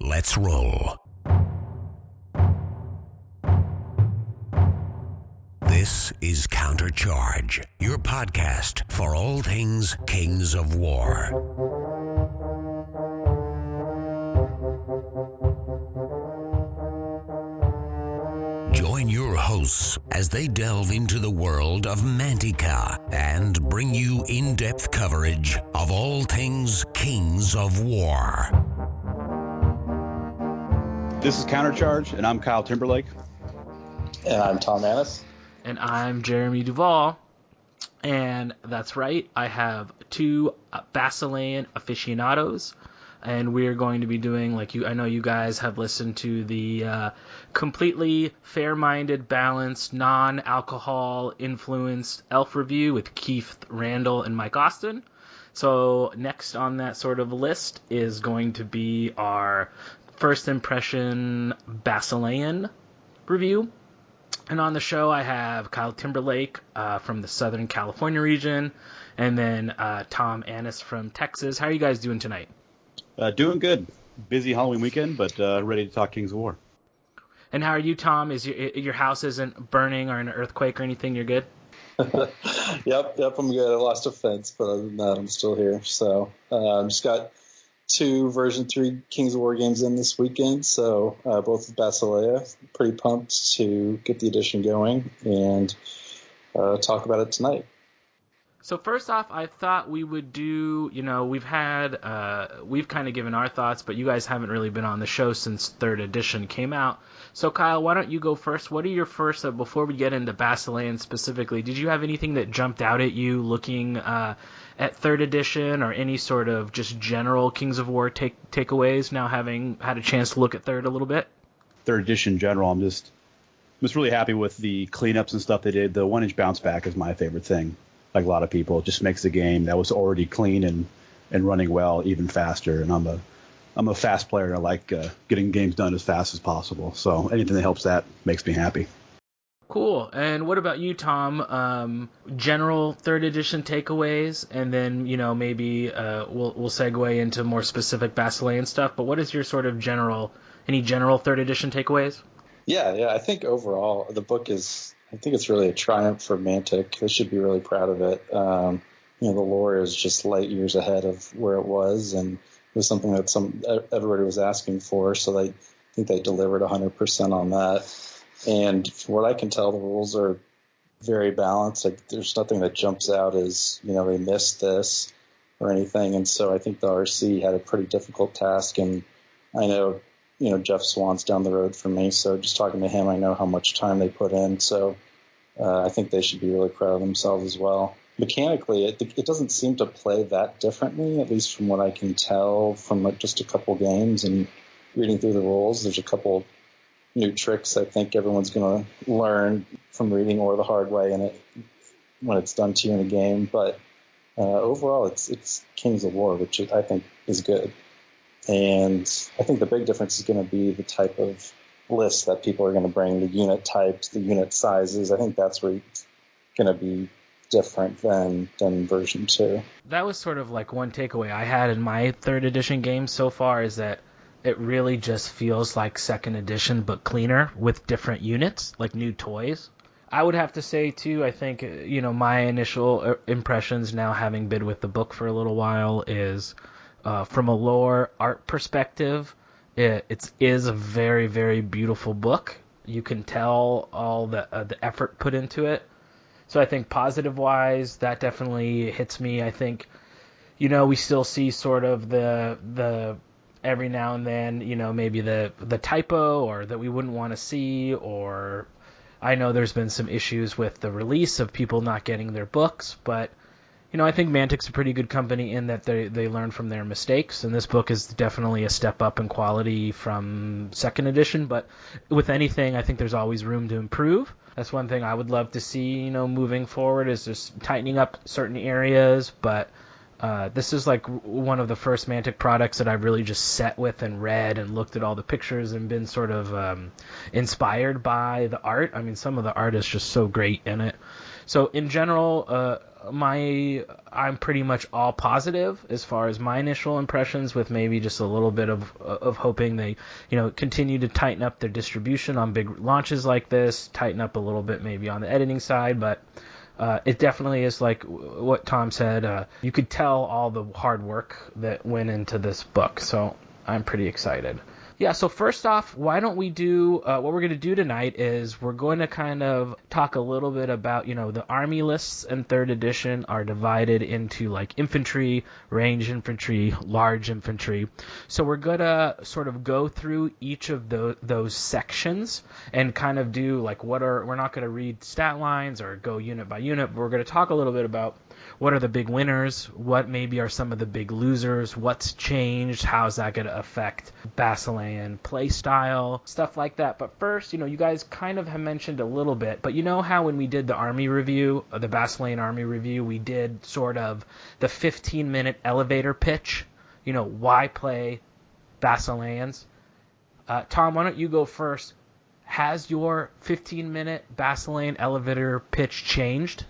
Let's roll. This is Countercharge, your podcast for all things Kings of War. Join your hosts as they delve into the world of Mantica and bring you in-depth coverage of all things Kings of War. This is Countercharge, and I'm Kyle Timberlake. And I'm Tom Annis. And I'm Jeremy Duvall. And that's right, I have two Basilean aficionados. And we're going to be doing, I know you guys have listened to the completely fair-minded, balanced, non-alcohol influenced Elf review with Keith Randall and Mike Austin. So next on that sort of list is going to be our first impression Basilean review. And on the show I have Kyle Timberlake from the Southern California region, and then Tom Annis from Texas. How are you guys doing tonight? Doing good. Busy Halloween weekend, but ready to talk Kings of War. And how are you, Tom? Is your house isn't burning or in an earthquake or anything? You're good? Yep, I'm good. I lost a fence, but other than that, I'm still here. So just got two version 3 Kings of War games in this weekend, so both with Basilea. Pretty pumped to get the edition going and talk about it tonight. So first off, I thought we would do, we've kind of given our thoughts, but you guys haven't really been on the show since 3rd edition came out. So Kyle, why don't you go first? What are your first, before we get into Basilean specifically, did you have anything that jumped out at you looking at 3rd edition, or any sort of just general Kings of War takeaways now having had a chance to look at 3rd a little bit? 3rd edition general, I'm just really happy with the cleanups and stuff they did. The 1-inch bounce back is my favorite thing. Like a lot of people, it just makes the game that was already clean and running well even faster. And I'm a fast player. I like getting games done as fast as possible. So anything that helps that makes me happy. Cool. And what about you, Tom? General 3rd edition takeaways, and then maybe we'll segue into more specific Basilean stuff. But what is your sort of any general 3rd edition takeaways? Yeah. I think overall the book I think it's really a triumph for Mantic. They should be really proud of it. The lore is just light years ahead of where it was, and it was something that everybody was asking for. So I think they delivered 100% on that. And from what I can tell, the rules are very balanced. Like, there's nothing that jumps out as they missed this or anything. And so I think the RC had a pretty difficult task. And I know Jeff Swan's down the road from me, so just talking to him, I know how much time they put in. So I think they should be really proud of themselves as well. Mechanically, it doesn't seem to play that differently, at least from what I can tell from just a couple games and reading through the rules. There's a couple new tricks I think everyone's going to learn from reading or the hard way when it's done to you in a game. But overall, it's Kings of War, which I think is good. And I think the big difference is going to be the type of list that people are going to bring, the unit types, the unit sizes. I think that's where it's going to be different than version 2. That was sort of like one takeaway I had in my 3rd edition game so far, is that it really just feels like 2nd edition, but cleaner with different units, like new toys. I would have to say, too, I think, my initial impressions now having been with the book for a little while is, from a lore art perspective, it is a very, very beautiful book. You can tell all the effort put into it. So I think positive-wise, that definitely hits me. I think, we still see sort of the every now and then, maybe the typo or that we wouldn't want to see, or I know there's been some issues with the release of people not getting their books, but I think Mantic's a pretty good company in that they learn from their mistakes, and this book is definitely a step up in quality from 2nd edition, but with anything, I think there's always room to improve. That's one thing I would love to see, moving forward, is just tightening up certain areas, but this is like one of the first Mantic products that I've really just sat with and read and looked at all the pictures and been sort of inspired by the art. I mean, some of the art is just so great in it. So in general, I'm pretty much all positive as far as my initial impressions, with maybe just a little bit of hoping they, continue to tighten up their distribution on big launches like this, tighten up a little bit maybe on the editing side, but it definitely is like what Tom said. You could tell all the hard work that went into this book, so I'm pretty excited. Yeah, so first off, why don't we do, what we're going to do tonight is we're going to kind of talk a little bit about, the army lists in 3rd edition are divided into like infantry, range infantry, large infantry. So we're going to sort of go through each of those sections and kind of do like we're not going to read stat lines or go unit by unit, but we're going to talk a little bit about what are the big winners, what maybe are some of the big losers, what's changed, how's that going to affect Basilean play style, stuff like that. But first, you guys kind of have mentioned a little bit, but you know how when we did the army review, the Basilean army review, we did sort of the 15-minute elevator pitch, why play Basileans? Tom, why don't you go first? Has your 15-minute Basilean elevator pitch changed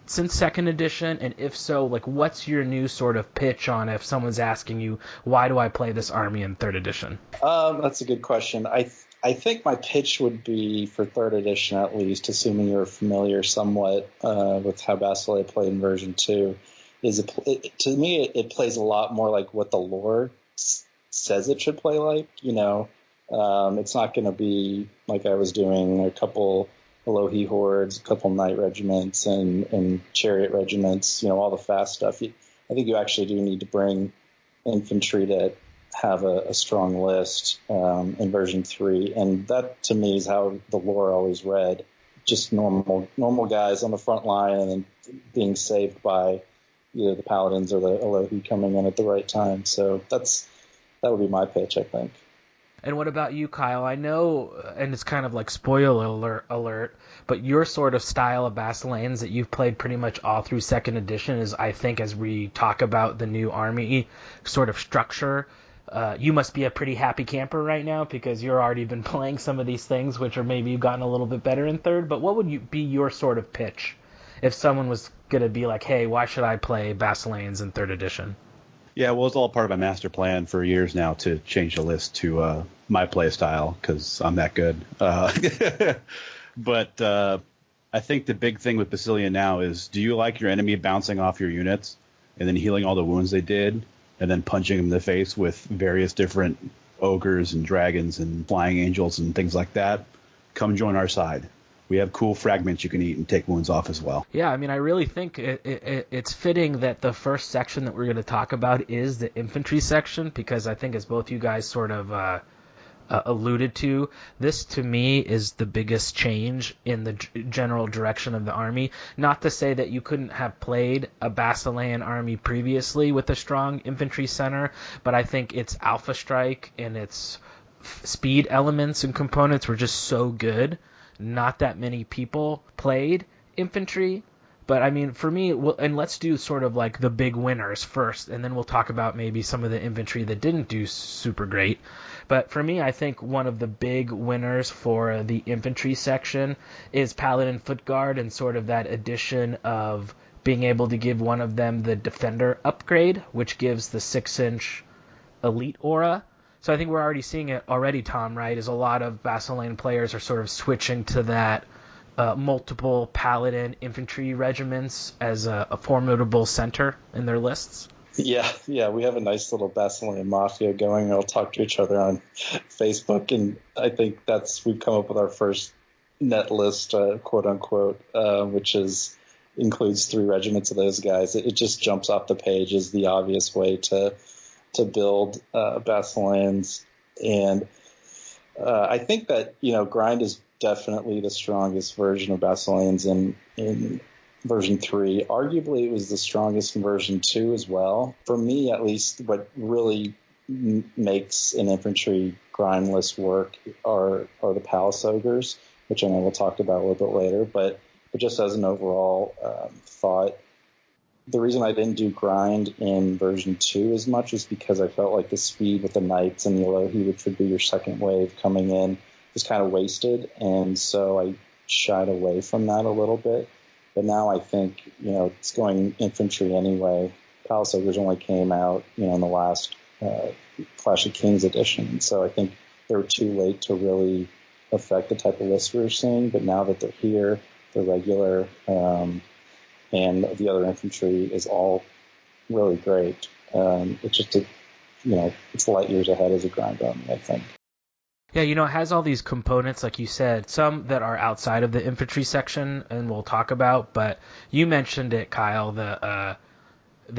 since 2nd edition, and if so, like, what's your new sort of pitch on if someone's asking you, why do I play this army in 3rd edition? That's a good question. I think my pitch would be for 3rd edition, at least, assuming you're familiar somewhat with how Basileia played in version 2, is to me it plays a lot more like what the lore says it should play like. It's not going to be like I was doing a couple Elohi hordes, a couple knight regiments, and chariot regiments, all the fast stuff. I think you actually do need to bring infantry that have a strong list in version 3, and that to me is how the lore always read. Just normal guys on the front line and then being saved by either the paladins or the Elohi coming in at the right time. So that would be my pitch, I think. And what about you, Kyle? I know, and it's kind of like spoiler alert, but your sort of style of Basileans that you've played pretty much all through 2nd edition is, I think, as we talk about the new army sort of structure, you must be a pretty happy camper right now because you've already been playing some of these things, which are maybe you've gotten a little bit better in 3rd. But what would be your sort of pitch if someone was going to be like, hey, why should I play Basileans in 3rd edition? Yeah, well, it's all part of my master plan for years now to change the list to my play style because I'm that good. But I think the big thing with Basilean now is, do you like your enemy bouncing off your units and then healing all the wounds they did and then punching them in the face with various different ogres and dragons and flying angels and things like that? Come join our side. We have cool fragments you can eat and take wounds off as well. Yeah, I mean, I really think it's fitting that the first section that we're going to talk about is the infantry section, because I think, as both you guys sort of alluded to, this to me is the biggest change in the general direction of the army. Not to say that you couldn't have played a Basilean army previously with a strong infantry center, but I think its Alpha Strike and its speed elements and components were just so good. Not that many people played infantry, but I mean, for me, and let's do sort of like the big winners first, and then we'll talk about maybe some of the infantry that didn't do super great. But for me, I think one of the big winners for the infantry section is Paladin Footguard, and sort of that addition of being able to give one of them the Defender upgrade, which gives the 6-inch elite aura. So I think we're already seeing it already, Tom, right? Is a lot of Basilean players are sort of switching to that multiple Paladin infantry regiments as a formidable center in their lists. Yeah, we have a nice little Basilean mafia going. I'll talk to each other on Facebook, and I think we've come up with our first net list, quote unquote, which includes 3 regiments of those guys. It just jumps off the page as the obvious way to build Basileans, and I think that grind is definitely the strongest version of Basileans in version 3. Arguably, it was the strongest in version 2 as well. For me, at least, what really makes an infantry grind list work are the Palace Ogres, which I know we'll talk about a little bit later. But just as an overall thought, the reason I didn't do grind in version 2 as much is because I felt like the speed with the Knights and the Elohi, which would be your second wave coming in, was kind of wasted, and so I shied away from that a little bit. But now I think, it's going infantry anyway. Palace Ogres only came out, in the last Clash of Kings edition. So I think they were too late to really affect the type of list we were seeing. But now that they're here, they're regular, and the other infantry is all really great. It's just, it's light years ahead as a grind on, I think. Yeah, it has all these components, like you said, some that are outside of the infantry section, and we'll talk about. But you mentioned it, Kyle, the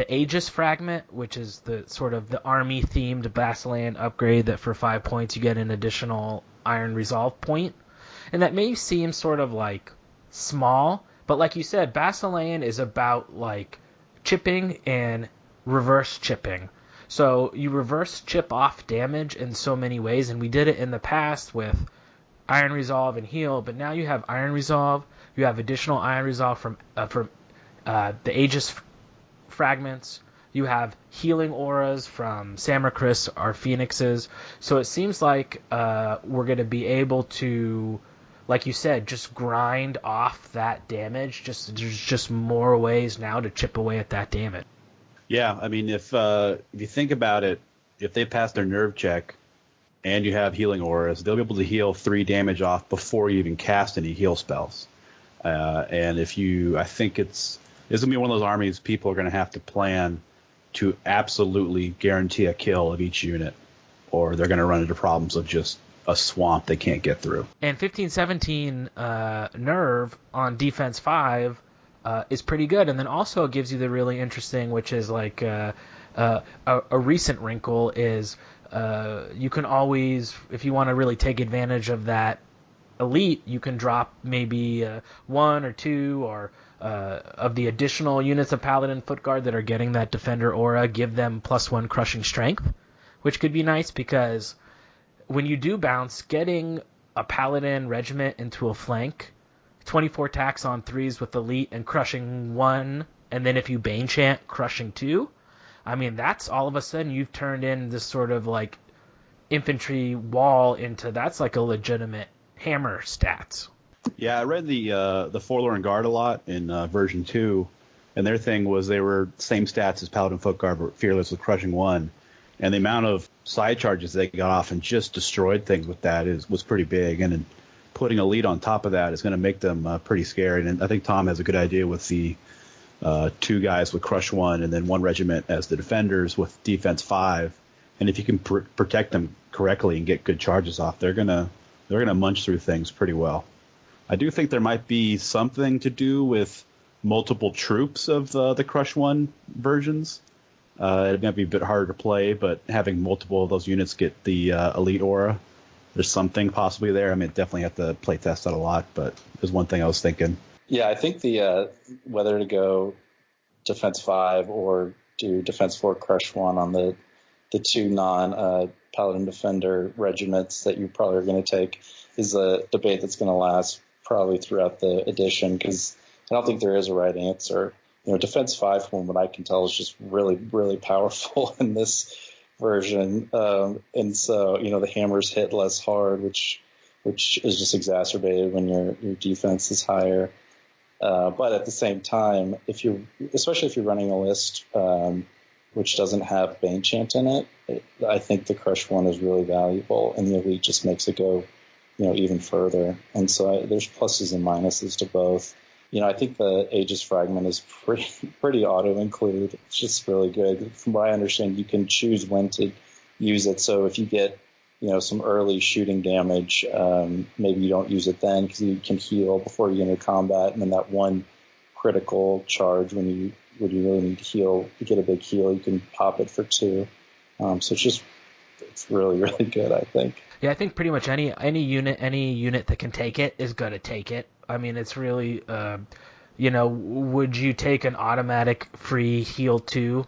Aegis fragment, which is the sort of the army-themed Basilean upgrade that for 5 points you get an additional Iron Resolve point. And that may seem sort of like small, but like you said, Basilean is about like chipping and reverse chipping. So you reverse chip off damage in so many ways, and we did it in the past with Iron Resolve and Heal, but now you have Iron Resolve, you have additional Iron Resolve from the Aegis fragments, you have healing auras from Samachris, our phoenixes, so it seems like we're going to be able to, like you said, just grind off that damage. There's just more ways now to chip away at that damage. Yeah, I mean, if you think about it, if they pass their nerve check and you have healing auras, they'll be able to heal 3 damage off before you even cast any heal spells. And I think it's going to be one of those armies people are going to have to plan to absolutely guarantee a kill of each unit, or they're going to run into problems of just a swamp they can't get through. And 15-17 nerve on defense 5 is pretty good, and then also it gives you the really interesting, which is like a recent wrinkle is you can always, if you want to really take advantage of that elite, you can drop maybe 1 or 2 or of the additional units of Paladin Footguard that are getting that Defender aura, give them +1 crushing strength, which could be nice because when you do bounce, getting a Paladin regiment into a flank, 24 attacks on 3s with elite and crushing 1, and then if you Bane Chant, crushing 2, I mean, that's all of a sudden you've turned in this sort of like infantry wall into, that's like a legitimate hammer stats. Yeah, I read the Forlorn Guard a lot in version 2, and their thing was they were same stats as Paladin Footguard, but fearless with crushing 1. And the amount of side charges they got off and just destroyed things with that was pretty big. And putting a lead on top of that is going to make them pretty scary. And I think Tom has a good idea with the 2 guys with crush 1 and then 1 regiment as the defenders with defense 5. And if you can protect them correctly and get good charges off, they're gonna munch through things pretty well. I do think there might be something to do with multiple troops of the crush 1 versions. It might be a bit harder to play, but having multiple of those units get the elite aura, there's something possibly there. I mean, definitely have to play test that a lot, but there's one thing I was thinking. Yeah, I think the whether to go defense 5 or do defense 4 crush 1 on the 2 non-Paladin Defender regiments that you probably are going to take is a debate that's going to last probably throughout the edition, because I don't think there is a right answer. Defense 5, from what I can tell, is just really, really powerful in this version. And so, the hammers hit less hard, which is just exacerbated when your defense is higher. But at the same time, especially if you're running a list which doesn't have Bane Chant in it, I think the Crush 1 is really valuable, and the Elite just makes it go, even further. And so there's pluses and minuses to both. I think the Aegis fragment is pretty auto-include. It's just really good. From what I understand, you can choose when to use it. So if you get, some early shooting damage, maybe you don't use it then because you can heal before you get into combat. And then that one critical charge when you really need to heal, you get a big heal, you can pop it for 2. So it's really, really good, I think. Yeah, I think pretty much any unit that can take it is going to take it. I mean, it's really, would you take an automatic free heal 2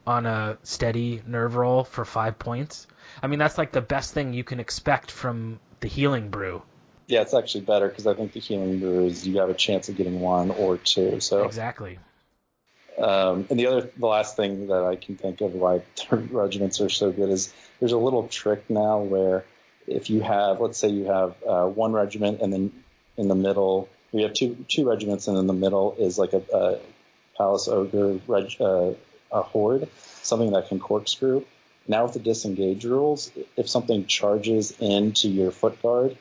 on a steady nerve roll for 5 points? I mean, that's like the best thing you can expect from the healing brew. Yeah, it's actually better because I think the healing brew is you have a chance of getting 1 or 2. So exactly. And the last thing that I can think of why regiments are so good is there's a little trick now where if you have, let's say you have 1 regiment and then in the middle We have two regiments, and in the middle is like a Palace Ogre a horde, something that can corkscrew. Now with the disengage rules, if something charges into your foot guard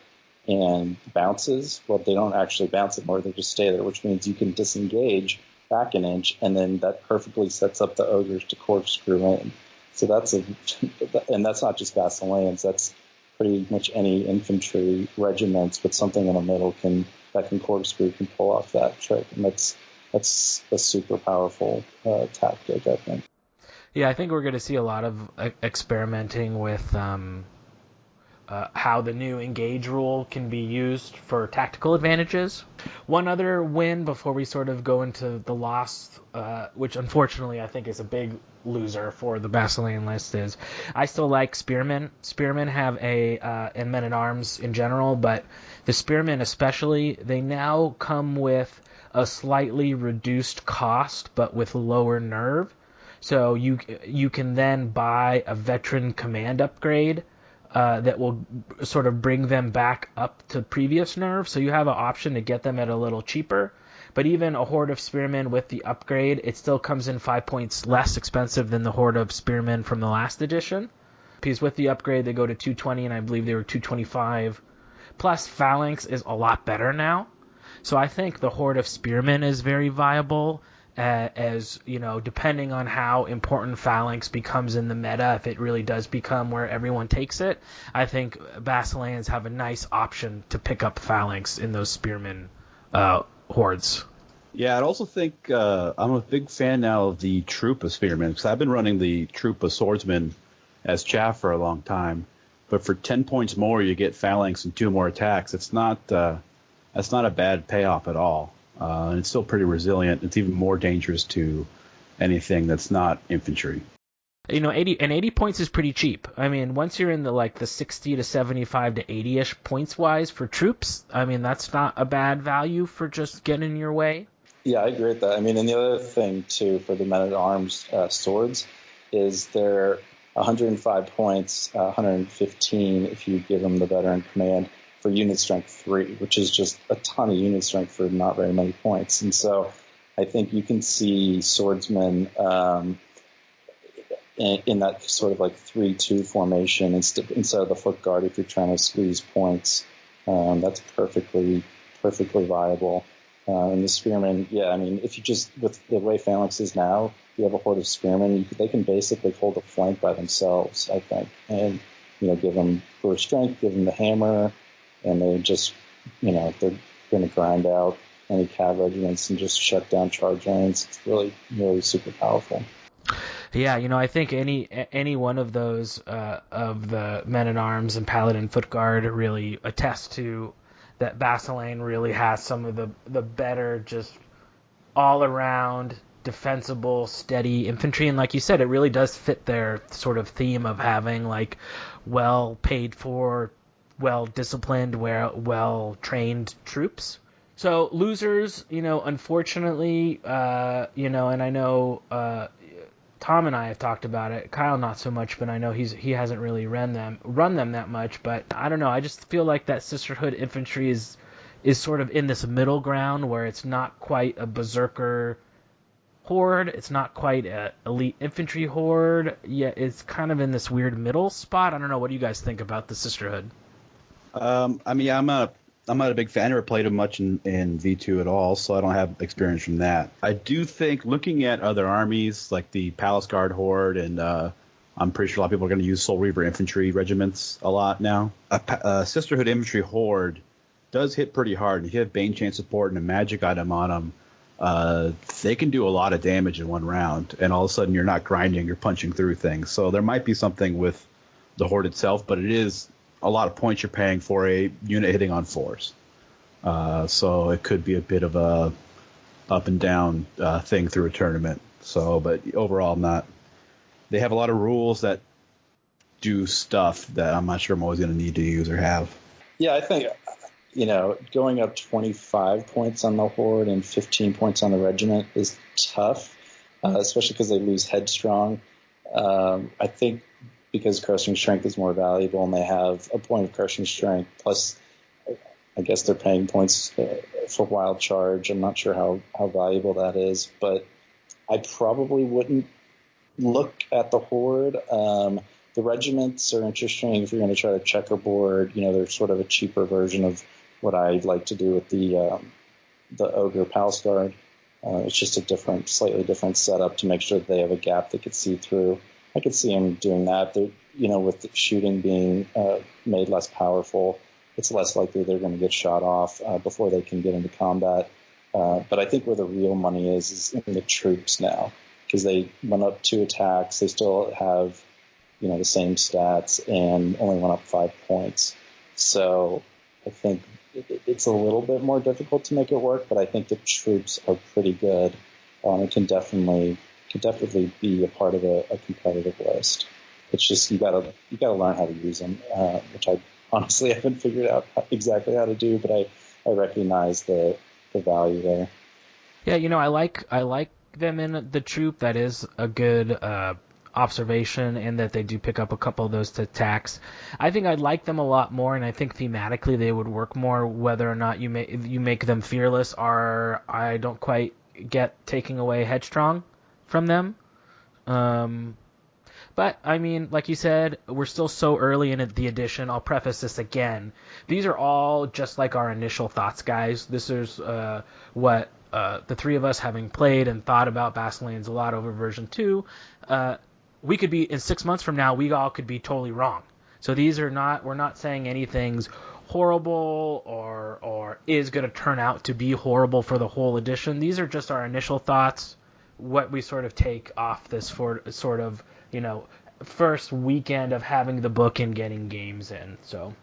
and bounces, well, they don't actually bounce anymore, they just stay there, which means you can disengage back an inch, and then that perfectly sets up the ogres to corkscrew in. So and that's not just Basileans, that's pretty much any infantry regiments with something in the middle that can corkscrew can pull off that trick, and that's a super powerful tactic, I think. Yeah, I think we're going to see a lot of experimenting with how the new engage rule can be used for tactical advantages. One other win before we sort of go into the lost, which unfortunately I think is a big loser for the Basilean list, is I still like Spearmen. Spearmen have and Men-at-Arms in general, but the Spearmen especially, they now come with a slightly reduced cost, but with lower nerve. So you can then buy a veteran command upgrade that will sort of bring them back up to previous nerve. So you have an option to get them at a little cheaper. But even a Horde of Spearmen with the upgrade, it still comes in 5 points less expensive than the Horde of Spearmen from the last edition. Because with the upgrade, they go to 220, and I believe they were 225. Plus, Phalanx is a lot better now. So I think the Horde of Spearmen is very viable, as, you know, depending on how important Phalanx becomes in the meta, if it really does become where everyone takes it, I think Basileans have a nice option to pick up Phalanx in those Spearmen hordes. Yeah, I'd also think I'm a big fan now of the Troop of Spearmen, because I've been running the Troop of Swordsmen as chaff for a long time. But for 10 points more, you get Phalanx and 2 more attacks. That's not a bad payoff at all. And it's still pretty resilient. It's even more dangerous to anything that's not infantry. You know, 80 points is pretty cheap. I mean, once you're in the 60 to 75 to 80-ish points wise for troops, I mean, that's not a bad value for just getting your way. Yeah, I agree with that. I mean, and the other thing too for the Men-at-Arms swords is they're 105 points, 115 if you give them the veteran command, for unit strength 3, which is just a ton of unit strength for not very many points. And so I think you can see swordsmen in that sort of 3-2 formation instead of the foot guard if you're trying to squeeze points. That's perfectly viable. And the spearmen, yeah, I mean, if you just, with the way Phalanx is now, you have a horde of spearmen, they can basically hold a flank by themselves, I think. And, give them burst strength, give them the hammer, and they just, they're going to grind out any cav regiments and just shut down charge lanes. It's really, really super powerful. Yeah, I think any one of those of the Men-at-Arms and Paladin Foot Guard really attest to that Basilean really has some of the better, just all-around, defensible, steady infantry. And like you said, it really does fit their sort of theme of having, well paid for, well-disciplined, well-trained troops. So losers, unfortunately, and I know Tom and I have talked about it. Kyle not so much, but I know he hasn't really run them that much. But I don't know. I just feel like that Sisterhood infantry is sort of in this middle ground where it's not quite a berserker horde, it's not quite a elite infantry horde. Yeah, it's kind of in this weird middle spot. I don't know. What do you guys think about the Sisterhood? I mean, I'm not a big fan. I never played them much in V2 at all, so I don't have experience from that. I do think, looking at other armies, like the Palace Guard Horde, and I'm pretty sure a lot of people are going to use Soul Reaver infantry regiments a lot now. A Sisterhood infantry horde does hit pretty hard. If you have Bane Chain support and a magic item on them, they can do a lot of damage in one round, and all of a sudden you're not grinding, you're punching through things. So there might be something with the horde itself, but it is a lot of points you're paying for a unit hitting on 4s. So it could be a bit of a up and down thing through a tournament. So, but overall, they have a lot of rules that do stuff that I'm not sure I'm always going to need to use or have. Yeah, I think, going up 25 points on the horde and 15 points on the regiment is tough, especially because they lose headstrong. I think because crushing strength is more valuable and they have a point of crushing strength, plus I guess they're paying points for Wild Charge. I'm not sure how valuable that is, but I probably wouldn't look at the Horde. The regiments are interesting if you're going to try to checkerboard. They're sort of a cheaper version of what I'd like to do with the Ogre Palace Guard. It's just a slightly different setup to make sure that they have a gap they could see through. I could see them doing that. With the shooting being made less powerful, it's less likely they're going to get shot off before they can get into combat. But I think where the real money is in the troops now, because they went up 2 attacks. They still have, the same stats and only went up 5 points. So I think it's a little bit more difficult to make it work, but I think the troops are pretty good. It can definitely be a part of a competitive list. It's just you gotta learn how to use them, which I honestly haven't figured out exactly how to do, but I recognize the value there. Yeah, I like them in the troop. That is a good observation, and that they do pick up a couple of those attacks. I think I'd like them a lot more, and I think thematically they would work more. Whether or not you make them fearless, I don't quite get taking away headstrong from them. But, I mean, like you said, we're still so early in the edition. I'll preface this again. These are all just like our initial thoughts, guys. This is what the three of us, having played and thought about Basileens a lot over version 2, we could be, in 6 months from now, we all could be totally wrong. So we're not saying anything's horrible or is going to turn out to be horrible for the whole edition. These are just our initial thoughts, what we sort of take off this sort of, first weekend of having the book and getting games in. So,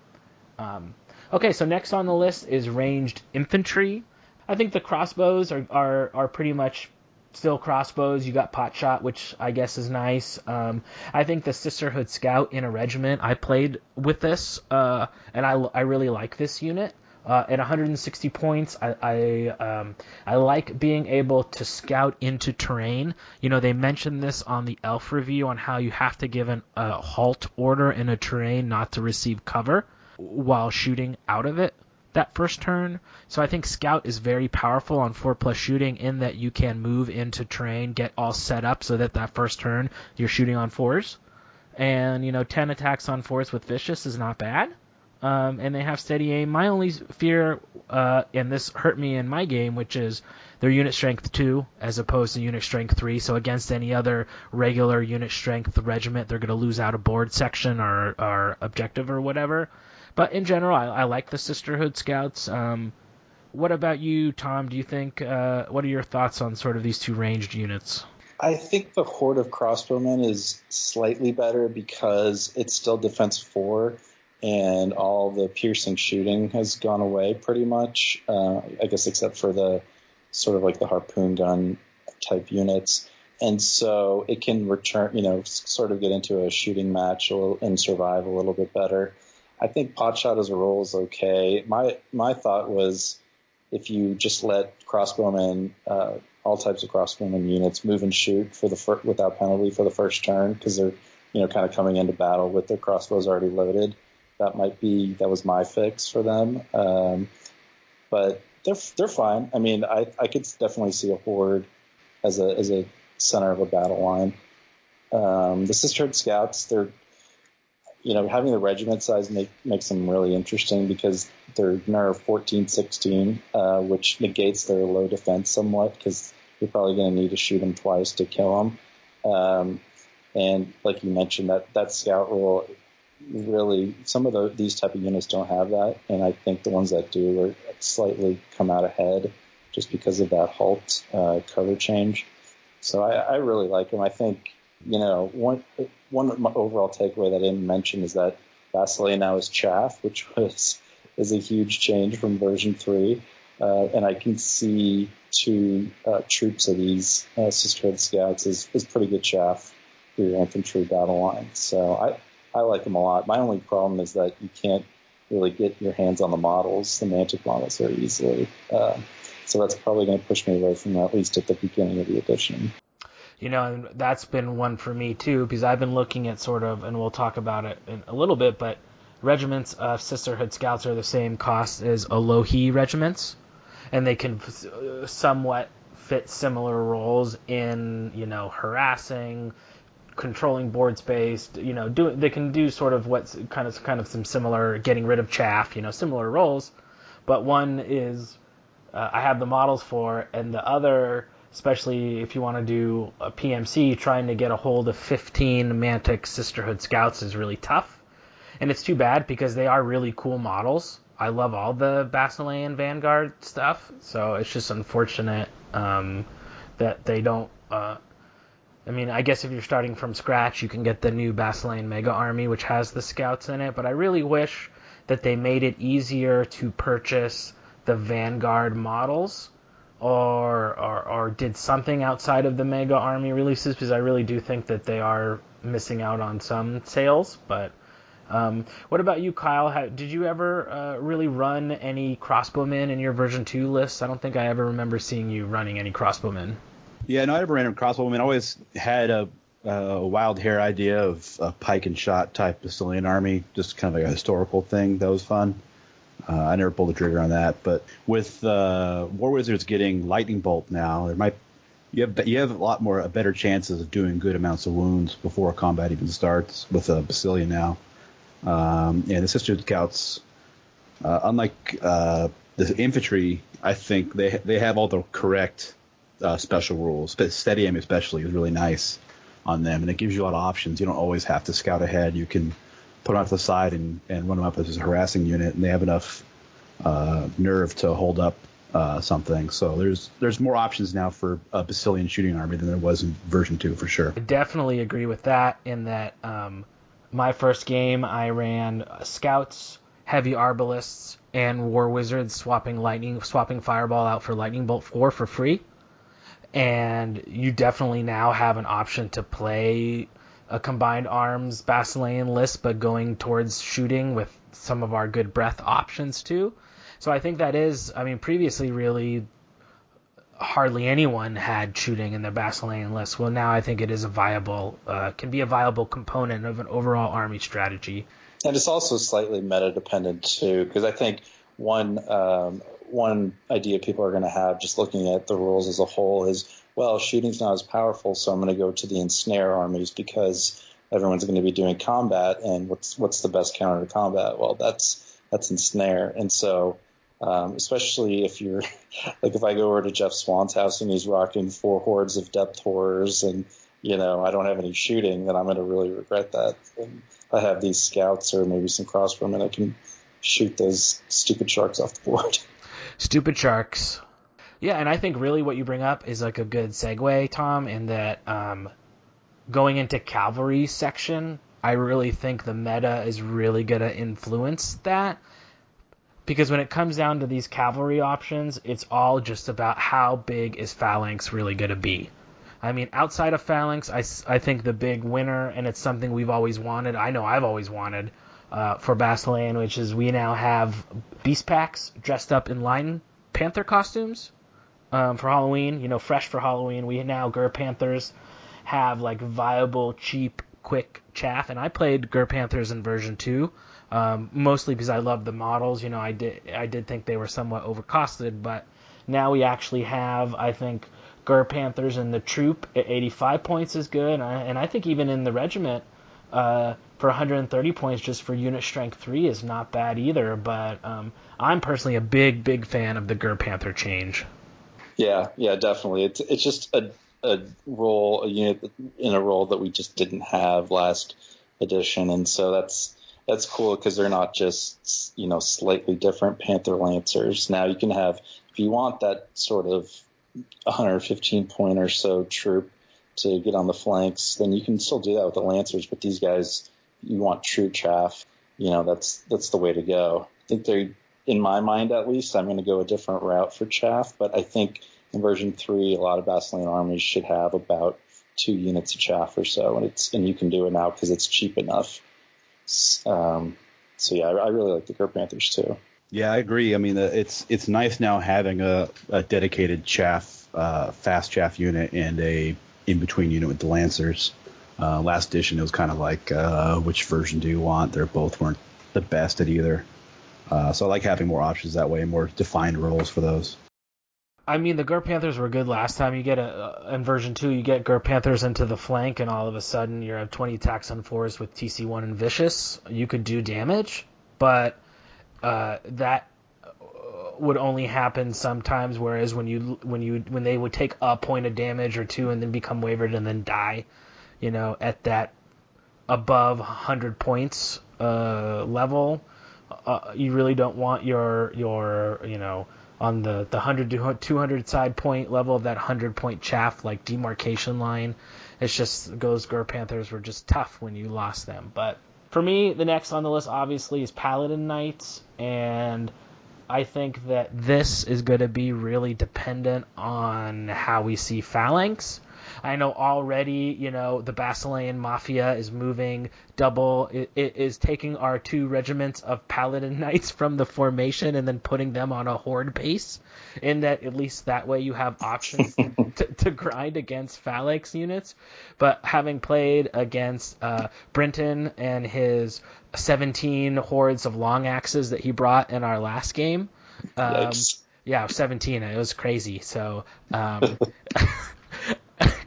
okay, so next on the list is ranged infantry. I think the crossbows are pretty much still crossbows. You got pot shot, which I guess is nice. I think the Sisterhood Scout in a regiment, I played with this, and I really like this unit. At 160 points, I like being able to scout into terrain. They mentioned this on the Elf review on how you have to give a halt order in a terrain not to receive cover while shooting out of it that first turn. So I think Scout is very powerful on 4+ shooting in that you can move into terrain, get all set up so that first turn you're shooting on 4s. And, 10 attacks on 4s with Vicious is not bad. And they have steady aim. My only fear, and this hurt me in my game, which is their unit strength 2 as opposed to unit strength 3. So against any other regular unit strength regiment, they're going to lose out a board section or objective or whatever. But in general, I like the Sisterhood Scouts. What about you, Tom? Do you think, what are your thoughts on sort of these two ranged units? I think the Horde of Crossbowmen is slightly better because it's still defense 4. And all the piercing shooting has gone away pretty much, I guess, except for the sort of like the harpoon gun type units. And so it can return, sort of get into a shooting match and survive a little bit better. I think potshot as a role is okay. My thought was if you just let crossbowmen, all types of crossbowmen units move and shoot without penalty for the first turn, because they're kind of coming into battle with their crossbows already loaded. That was my fix for them. But they're fine. I mean, I could definitely see a Horde as a center of a battle line. The Sisterhood Scouts, they're, having the regiment size makes them really interesting because they're nerf 14-16, which negates their low defense somewhat because you're probably going to need to shoot them twice to kill them. And like you mentioned, that scout rule, really, some of these type of units don't have that, and I think the ones that do are slightly come out ahead just because of that halt cover change. So I really like them. I think one overall takeaway that I didn't mention is that Basileen now is chaff, which is a huge change from version 3, and I can see 2 troops of these Sisterhood Scouts is pretty good chaff for your infantry battle line. So I like them a lot. My only problem is that you can't really get your hands on the models, the Mantic models, very easily. So that's probably going to push me away from them, at least at the beginning of the edition. And that's been one for me too, because I've been looking at sort of, and we'll talk about it in a little bit, but regiments of Sisterhood Scouts are the same cost as Alohi regiments. and they can somewhat fit similar roles in, harassing, controlling board space. They can do sort of what's kind of some similar, getting rid of chaff, similar roles. But one is I have the models for, and the other, especially if you want to do a PMC, trying to get a hold of 15 Mantic Sisterhood Scouts is really tough. And it's too bad because they are really cool models. I love all the Basilean Vanguard stuff, so it's just unfortunate that they don't... I guess if you're starting from scratch, you can get the new Basilean Mega Army, which has the Scouts in it, but I really wish that they made it easier to purchase the Vanguard models or did something outside of the Mega Army releases, because I really do think that they are missing out on some sales. But what about you, Kyle? Did you ever really run any crossbowmen in your version 2 lists? I don't think I ever remember seeing you running any crossbowmen. Yeah, no, I never ran a crossbowman. I always had a wild hair idea of a pike and shot type Basilean army, just kind of like a historical thing that was fun. I never pulled the trigger on that, but with War Wizards getting Lightning Bolt now, you have a better chances of doing good amounts of wounds before combat even starts with a Basilian now. And the Sister Scouts, unlike the infantry, I think they have all the correct special rules. Steady aim especially is really nice on them, and it gives you a lot of options. You don't always have to scout ahead. You can put them off to the side and run them up as a harassing unit, and they have enough nerve to hold up something. So there's more options now for a Basilian shooting army than there was in version 2 for sure. I definitely agree with that, in that my first game I ran Scouts, Heavy Arbalists, and War Wizards, swapping Fireball out for Lightning Bolt 4 for free. And you definitely now have an option to play a combined arms Basilean list, but going towards shooting with some of our good breath options too. So I think that is, previously really hardly anyone had shooting in their Basilean list. Well, now I think it is can be a viable component of an overall army strategy. And it's also slightly meta dependent too, because I think one idea people are going to have just looking at the rules as a whole is, well, shooting's not as powerful, so I'm going to go to the ensnare armies because everyone's going to be doing combat, and what's the best counter to combat? Well, that's ensnare. And so especially if you're like, if I go over to Jeff Swan's house and he's rocking 4 hordes of depth horrors and I don't have any shooting, then I'm going to really regret that. And I have these scouts or maybe some crossbowmen, I can shoot those stupid sharks off the board. Stupid sharks. Yeah, and I think really what you bring up is like a good segue, Tom, in that going into cavalry section, I really think the meta is really going to influence that. Because when it comes down to these cavalry options, it's all just about how big is Phalanx really going to be. Outside of Phalanx, I think the big winner, and it's something we've always wanted, I know I've always wanted, for Basilean, which is we now have beast packs dressed up in Lion Panther costumes for Halloween. Fresh for Halloween. We now, Gur Panthers, have like viable, cheap, quick chaff. And I played Gur Panthers in version 2, mostly because I loved the models. I did think they were somewhat overcosted, but now we actually have, I think, Gur Panthers in the troop at 85 points is good, and I think even in the regiment, for 130 points just for unit strength 3 is not bad either, but I'm personally a big fan of the Gur Panther change. Yeah, definitely. It's just a unit in a role that we just didn't have last edition, and so that's cool because they're not just slightly different Panther Lancers. Now you can have, if you want that sort of 115 point or so troop to get on the flanks, then you can still do that with the Lancers, but these guys, you want true chaff, that's the way to go. I think in my mind at least, I'm going to go a different route for chaff, but I think in version 3, a lot of Basilean armies should have about 2 units of chaff or so, and you can do it now because it's cheap enough. So yeah, I really like the Gur Panthers too. Yeah, I agree. It's nice now having a dedicated chaff, fast chaff unit and a in-between unit with the Lancers. Last edition, it was kind of like, which version do you want? They both weren't the best at either. So I like having more options that way, more defined roles for those. I mean, the Gur Panthers were good last time. You get in version 2, you get Gur Panthers into the flank, and all of a sudden you have 20 attacks on 4s with TC1 and Vicious. You could do damage, but that would only happen sometimes. Whereas when they would take a point of damage or two and then become wavered and then die, at that above 100 points level, you really don't want your on the 100 to 200 side point level of that 100 point chaff, like demarcation line. It's just, those Gur Panthers were just tough when you lost them. But for me, the next on the list obviously is Paladin Knights, and I think that this is going to be really dependent on how we see Phalanx. I know already, the Basilean Mafia is moving double. It is taking our 2 regiments of Paladin Knights from the formation and then putting them on a horde base. In that, at least that way you have options to grind against Phalanx units. But having played against Brenton and his 17 hordes of long axes that he brought in our last game, yeah, 17. It was crazy. So.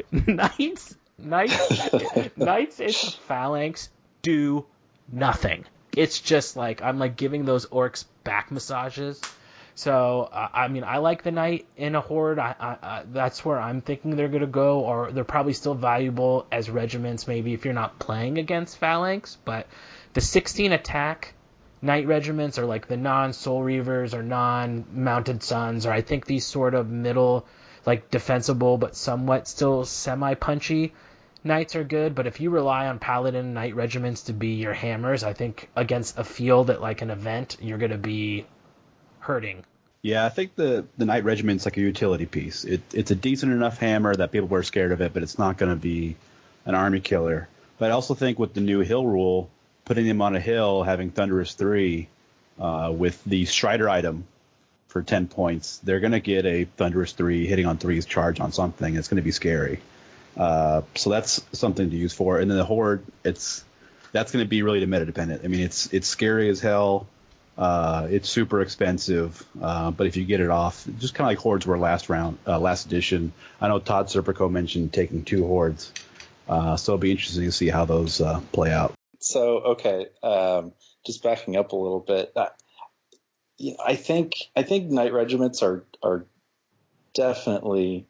Knights into Phalanx do nothing. It's just like, I'm like giving those orcs back massages. So, I mean, I like the Knight in a horde. That's where I'm thinking they're going to go, or they're probably still valuable as regiments, maybe if you're not playing against Phalanx. But the 16 attack Knight regiments, or like the non-Soul Reavers or non-Mounted Suns, or I think these sort of middle, like defensible but somewhat still semi-punchy Knights are good. But if you rely on Paladin Knight regiments to be your hammers, I think against a field at like an event, you're going to be hurting. Yeah, I think the Knight regiment's like a utility piece. It's a decent enough hammer that people are scared of it, but it's not going to be an army killer. But I also think with the new hill rule, putting them on a hill, having Thunderous 3 with the Strider item for 10 points, they're going to get a Thunderous 3 hitting on 3s charge on something. It's going to be scary. So that's something to use for. And then the Horde, that's going to be really meta dependent. I mean, it's scary as hell. It's super expensive. But if you get it off, just kind of like Hordes were last edition. I know Todd Serpico mentioned taking 2 Hordes. So it'll be interesting to see how those play out. So, okay, just backing up a little bit. I think Knight regiments are definitely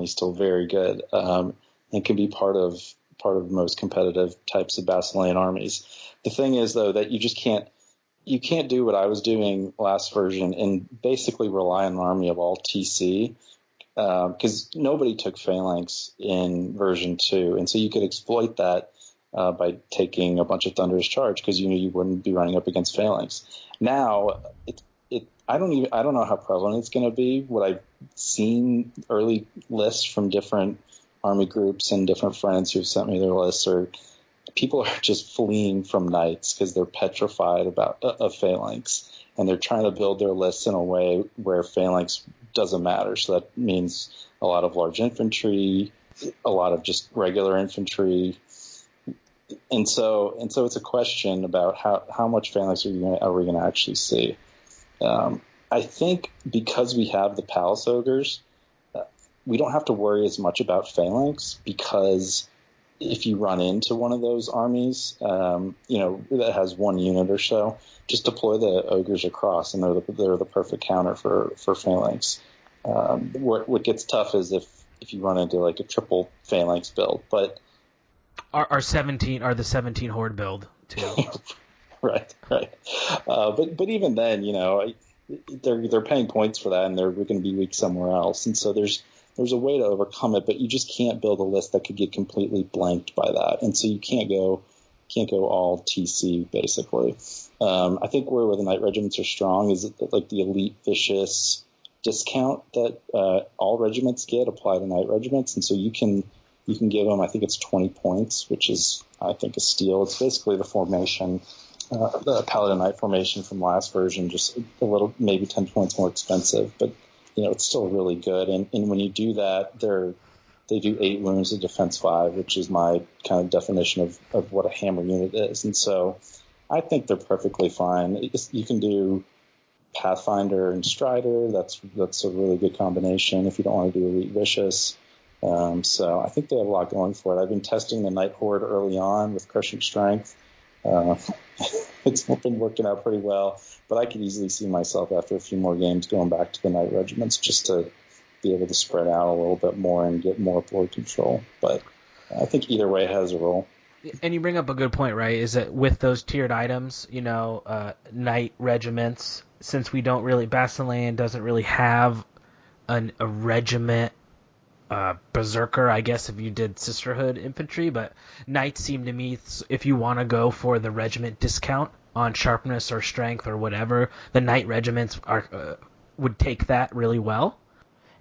still very good, and can be part of most competitive types of Basilean armies. The thing is, though, that you can't do what I was doing last version and basically rely on an army of all TC, because nobody took Phalanx in version 2, and so you could exploit that by taking a bunch of Thunderous Charge, because you knew you wouldn't be running up against Phalanx. Now, I don't know how prevalent it's going to be. What I've seen early lists from different army groups and different friends who've sent me their lists, or people are just fleeing from Knights because they're petrified of Phalanx, and they're trying to build their lists in a way where Phalanx doesn't matter. So that means a lot of large infantry, a lot of just regular infantry. And so it's a question about how much Phalanx are we going to actually see. I think because we have the Palace Ogres, we don't have to worry as much about Phalanx, because if you run into one of those armies, that has 1 unit or so, just deploy the Ogres across, and they're the perfect counter for Phalanx. What gets tough is if you run into like a triple Phalanx build, but Our 17 are the 17 Horde build too. Right. But even then, they're paying points for that, and they're going to be weak somewhere else. And so there's a way to overcome it, but you just can't build a list that could get completely blanked by that. And so you can't go all TC basically. I think where the Knight regiments are strong is like the Elite Vicious discount that all regiments get apply to Knight regiments, and so you can give them, I think it's 20 points, which is, I think, a steal. It's basically the formation, the Paladin Knight formation from last version, just a little, maybe 10 points more expensive, but it's still really good. And when you do that, they do 8 wounds of defense 5, which is my kind of definition of what a hammer unit is. And so I think they're perfectly fine. You can do Pathfinder and Strider. That's a really good combination if you don't want to do Elite Vicious. So I think they have a lot going for it. I've been testing the Night Horde early on with Crushing Strength. It's been working out pretty well, but I could easily see myself after a few more games going back to the Night Regiments just to be able to spread out a little bit more and get more board control. But I think either way has a role. And you bring up a good point, right? Is that with those tiered items, Night Regiments, since we don't really, Basileen doesn't really have a regiment berserker, I guess, if you did Sisterhood infantry, but Knights seem to me, if you want to go for the regiment discount on sharpness or strength or whatever, the Knight regiments would take that really well.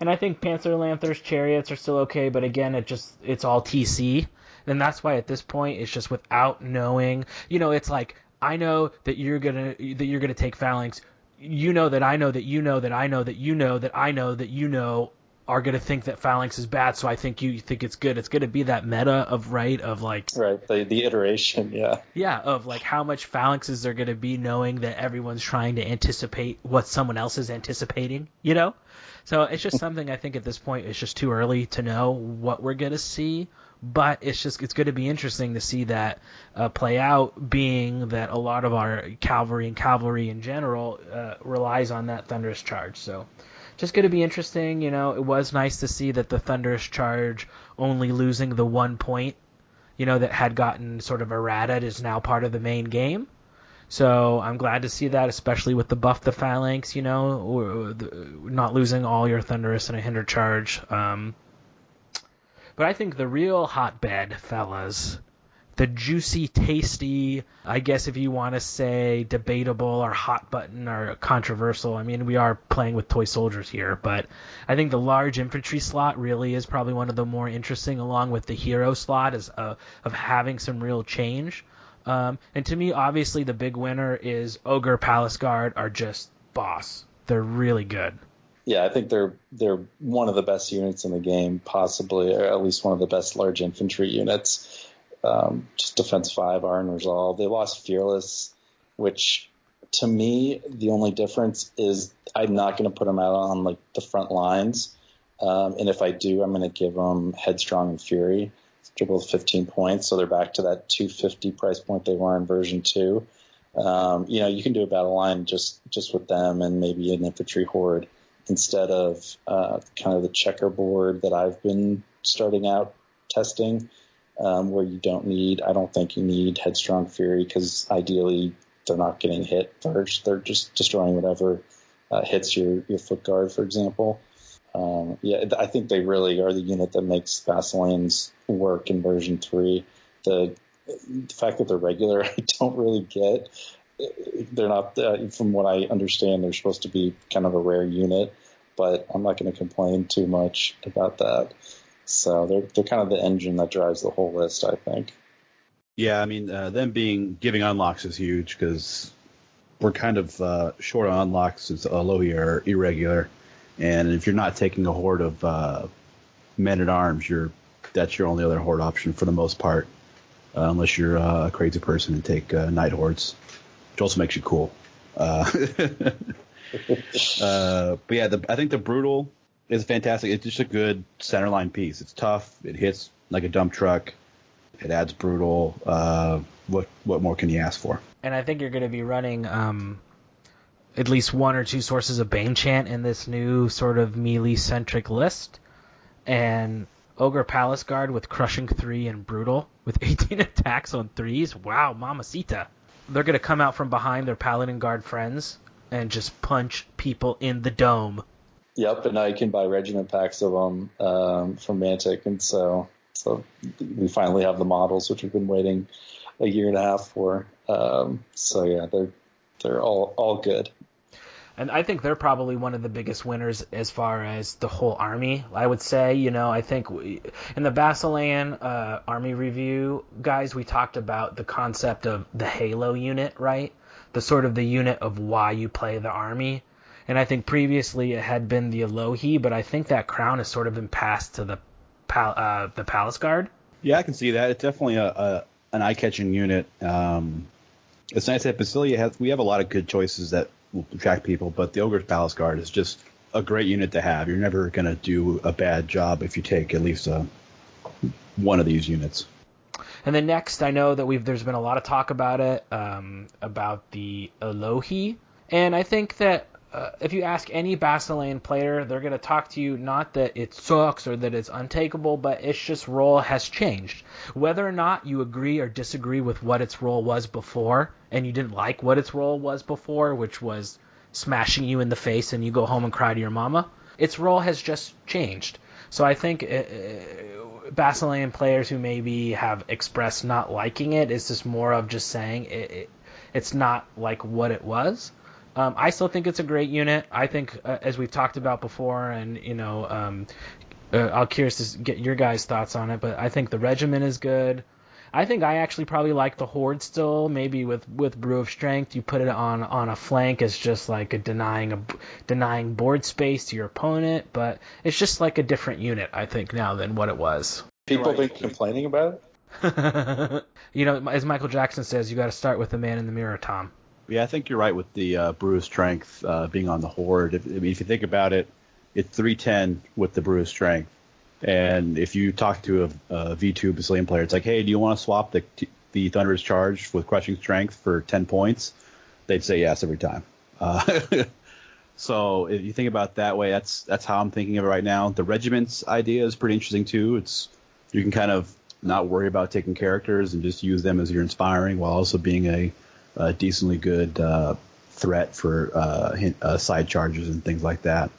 And I think Panzer Lancers, Chariots are still okay, but again, it's all TC. And that's why at this point, it's just without knowing, it's like, I know that you're gonna take Phalanx. You know that I know that you know that I know that you know that I know that you know are going to think that Phalanx is bad, so I think you think it's good. It's going to be that meta of like... Right, the iteration, yeah. Yeah, of like how much Phalanxes are going to be knowing that everyone's trying to anticipate what someone else is anticipating, So it's just something I think at this point it's just too early to know what we're going to see, but it's going to be interesting to see that play out, being that a lot of our cavalry in general relies on that Thunderous Charge, so... Just going to be interesting, It was nice to see that the Thunderous Charge only losing the 1 point, that had gotten sort of errated is now part of the main game. So I'm glad to see that, especially with the buff the Phalanx, not losing all your Thunderous in a Hinder Charge. But I think the real hotbed, fellas, the juicy, tasty, I guess if you want to say debatable or hot button or controversial, I mean, we are playing with toy soldiers here, but I think the large infantry slot really is probably one of the more interesting, along with the hero slot, of having some real change. And to me, obviously, the big winner is Ogre Palace Guard are just boss. They're really good. Yeah, I think they're one of the best units in the game, possibly, or at least one of the best large infantry units. Just defense 5 are unresolved. They lost Fearless, which to me, the only difference is I'm not going to put them out on like the front lines. And if I do, I'm going to give them Headstrong and Fury. They're both 15 points. So they're back to that 250 price point they were in version 2. You can do a battle line just with them and maybe an infantry horde instead of kind of the checkerboard that I've been starting out testing. Where I don't think you need Headstrong Fury, because ideally they're not getting hit first. They're just destroying whatever hits your foot guard, for example. I think they really are the unit that makes Basileens work in version 3. The fact that they're regular, I don't really get. They're not, from what I understand, they're supposed to be kind of a rare unit, but I'm not going to complain too much about that. So they're kind of the engine that drives the whole list, I think. Yeah, I mean, them giving unlocks is huge, because we're kind of short on unlocks since Alohi are irregular. And if you're not taking a horde of men-at-arms, that's your only other horde option for the most part, unless you're a crazy person and take night hordes, which also makes you cool. But yeah, I think the Brutal is fantastic. It's just a good centerline piece. It's tough. It hits like a dump truck. It adds Brutal. What more can you ask for? And I think you're going to be running at least 1 or 2 sources of Bane Chant in this new sort of melee-centric list. And Ogre Palace Guard with Crushing 3 and Brutal with 18 attacks on 3s. Wow, mamacita. They're going to come out from behind their Paladin Guard friends and just punch people in the dome. Yep, and now you can buy regiment packs of them from Mantic, and so we finally have the models, which we've been waiting a year and a half for. So yeah, they're all good. And I think they're probably one of the biggest winners as far as the whole army, I would say. I think in the Basilean army review, guys, we talked about the concept of the Halo unit, right? The sort of the unit of why you play the army. And I think previously it had been the Alohi, but I think that crown has sort of been passed to the Palace Guard. Yeah, I can see that. It's definitely an eye-catching unit. It's nice that Basilia we have a lot of good choices that will attract people, but the Ogre's Palace Guard is just a great unit to have. You're never going to do a bad job if you take at least one of these units. And then next, I know that there's been a lot of talk about it, about the Elohi, and I think that if you ask any Basilean player, they're going to talk to you not that it sucks or that it's untakeable, but it's just role has changed. Whether or not you agree or disagree with what its role was before, and you didn't like what its role was before, which was smashing you in the face and you go home and cry to your mama, its role has just changed. So I think Basilean players who maybe have expressed not liking it is just more of just saying it's not like what it was. I still think it's a great unit. I think, as we've talked about before, and I'm curious to get your guys' thoughts on it, but I think the regiment is good. I think I actually probably like the Horde still. Maybe with Brew of Strength, you put it on a flank as just like denying board space to your opponent, but it's just like a different unit, I think, now than what it was. People have been complaining about it? As Michael Jackson says, you got to start with the man in the mirror, Tom. Yeah, I think you're right with the Brew of Strength being on the Horde. If you think about it, it's 310 with the Brew of Strength. And if you talk to a V2 Basilian player, it's like, hey, do you want to swap the Thunderous Charge with Crushing Strength for 10 points? They'd say yes every time. So if you think about it that way, that's how I'm thinking of it right now. The Regiment's idea is pretty interesting, too. You can kind of not worry about taking characters and just use them as your inspiring while also being a decently good threat for side charges and things like that.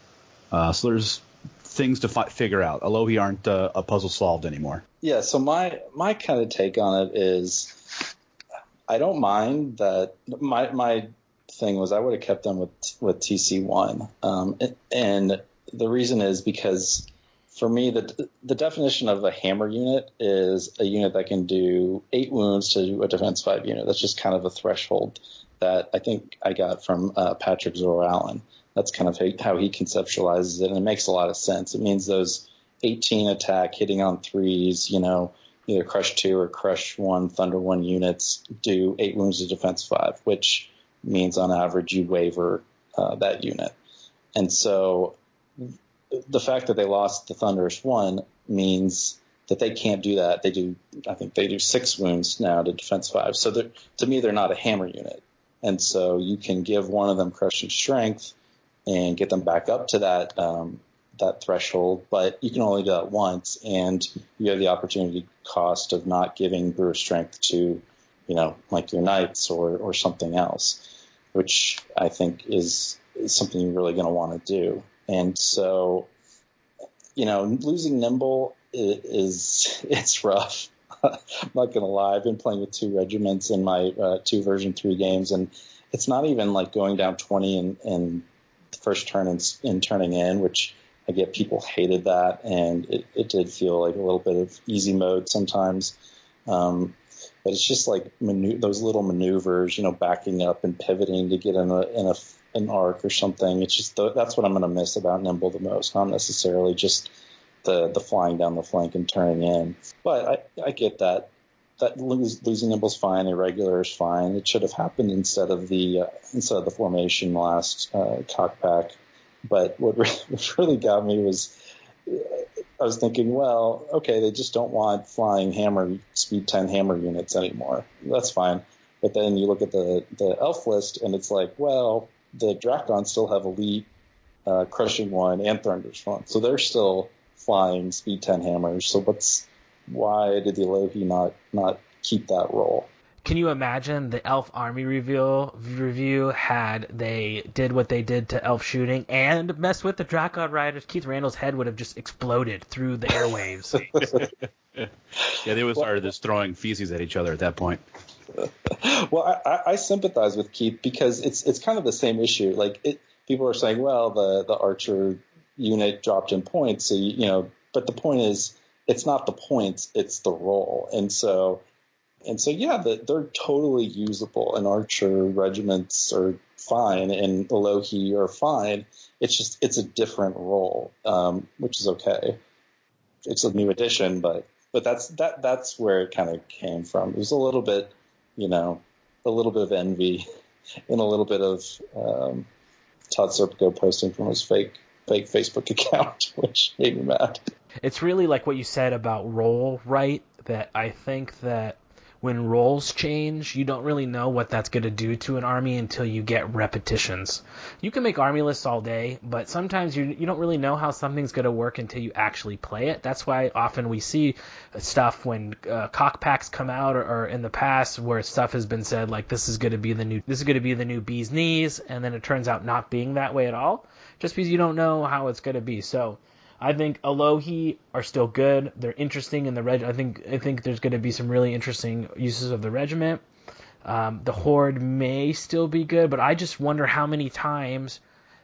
So there's things to figure out. Elohi aren't a puzzle solved anymore. Yeah, so my kind of take on it is I don't mind that. My thing was I would have kept them with TC1. And the reason is because for me, the definition of a hammer unit is a unit that can do 8 wounds to a defense 5 unit. That's just kind of a threshold that I think I got from Patrick Zor-Allen. That's kind of how he conceptualizes it, and it makes a lot of sense. It means those 18 attack hitting on 3s, either Crush 2 or Crush 1, Thunder 1 units do 8 wounds to defense 5, which means on average you waver that unit. And so the fact that they lost the Thunderous 1 means that they can't do that. I think they do 6 wounds now to defense 5. So to me, they're not a hammer unit. And so you can give one of them Crushing Strength and get them back up to that threshold, but you can only do that once, and you have the opportunity cost of not giving Brew of Strength to, like your Knights or something else, which I think is something you're really going to want to do. And so, losing Nimble it's rough. I'm not going to lie. I've been playing with 2 regiments in my 2 version 3 games, and it's not even like going down 20 and the first turn and turning in, which I get people hated that, and it did feel like a little bit of easy mode sometimes. But it's just like those little maneuvers, backing up and pivoting to get in an arc or something. It's just that's what I'm going to miss about Nimble the most, not necessarily just the flying down the flank and turning in. But I get that. That losing Nimble's fine, irregular is fine. It should have happened instead of the formation last cockpack. But what really got me was I was thinking, well, okay, they just don't want flying hammer speed 10 hammer units anymore. That's fine. But then you look at the elf list and it's like, well, the Drakons still have elite Crushing 1 and Thunderous 1, so they're still flying speed 10 hammers. So why did the Elohi not keep that role? Can you imagine the Elf Army review had they did what they did to Elf shooting and messed with the Drakon Riders? Keith Randall's head would have just exploded through the airwaves. Yeah, they would have started just throwing feces at each other at that point. Well, I sympathize with Keith because it's kind of the same issue. Like people are saying, well, the Archer unit dropped in points, so but the point is, it's not the points, it's the role. And so yeah, they're totally usable, and Archer regiments are fine, and Elohi are fine. It's a different role, which is okay. It's a new addition, but that's where it kind of came from. It was a little bit of envy in a little bit of Todd Serpico posting from his fake Facebook account, which made me mad. It's really like what you said about role, right? That I think that when roles change, you don't really know what that's going to do to an army until you get repetitions. You can make army lists all day, but sometimes you don't really know how something's going to work until you actually play it. That's why often we see stuff when cock packs come out, or in the past where stuff has been said like this is going to be the new bee's knees, and then it turns out not being that way at all, just because you don't know how it's going to be. So I think Alohi are still good. They're interesting in the I think there's going to be some really interesting uses of the regiment. The Horde may still be good, but I just wonder how many times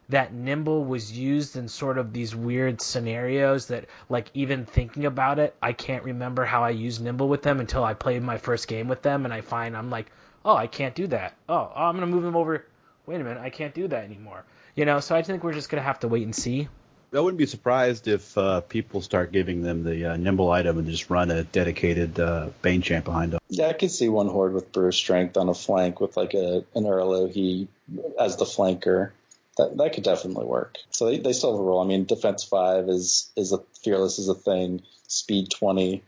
that Nimble was used in sort of these weird scenarios that, like, even thinking about it, I can't remember how I used Nimble with them until I played my first game with them, and I'm like, oh, I can't do that. Oh, I'm going to move them over. Wait a minute, I can't do that anymore. So I think we're just going to have to wait and see. I wouldn't be surprised if people start giving them the nimble item and just run a dedicated Bane champ behind them. Yeah, I could see one Horde with Brew Strength on a flank with like an Alohi as the flanker. That could definitely work. So they still have a role. I mean, Defense 5 is Fearless is a thing. Speed 20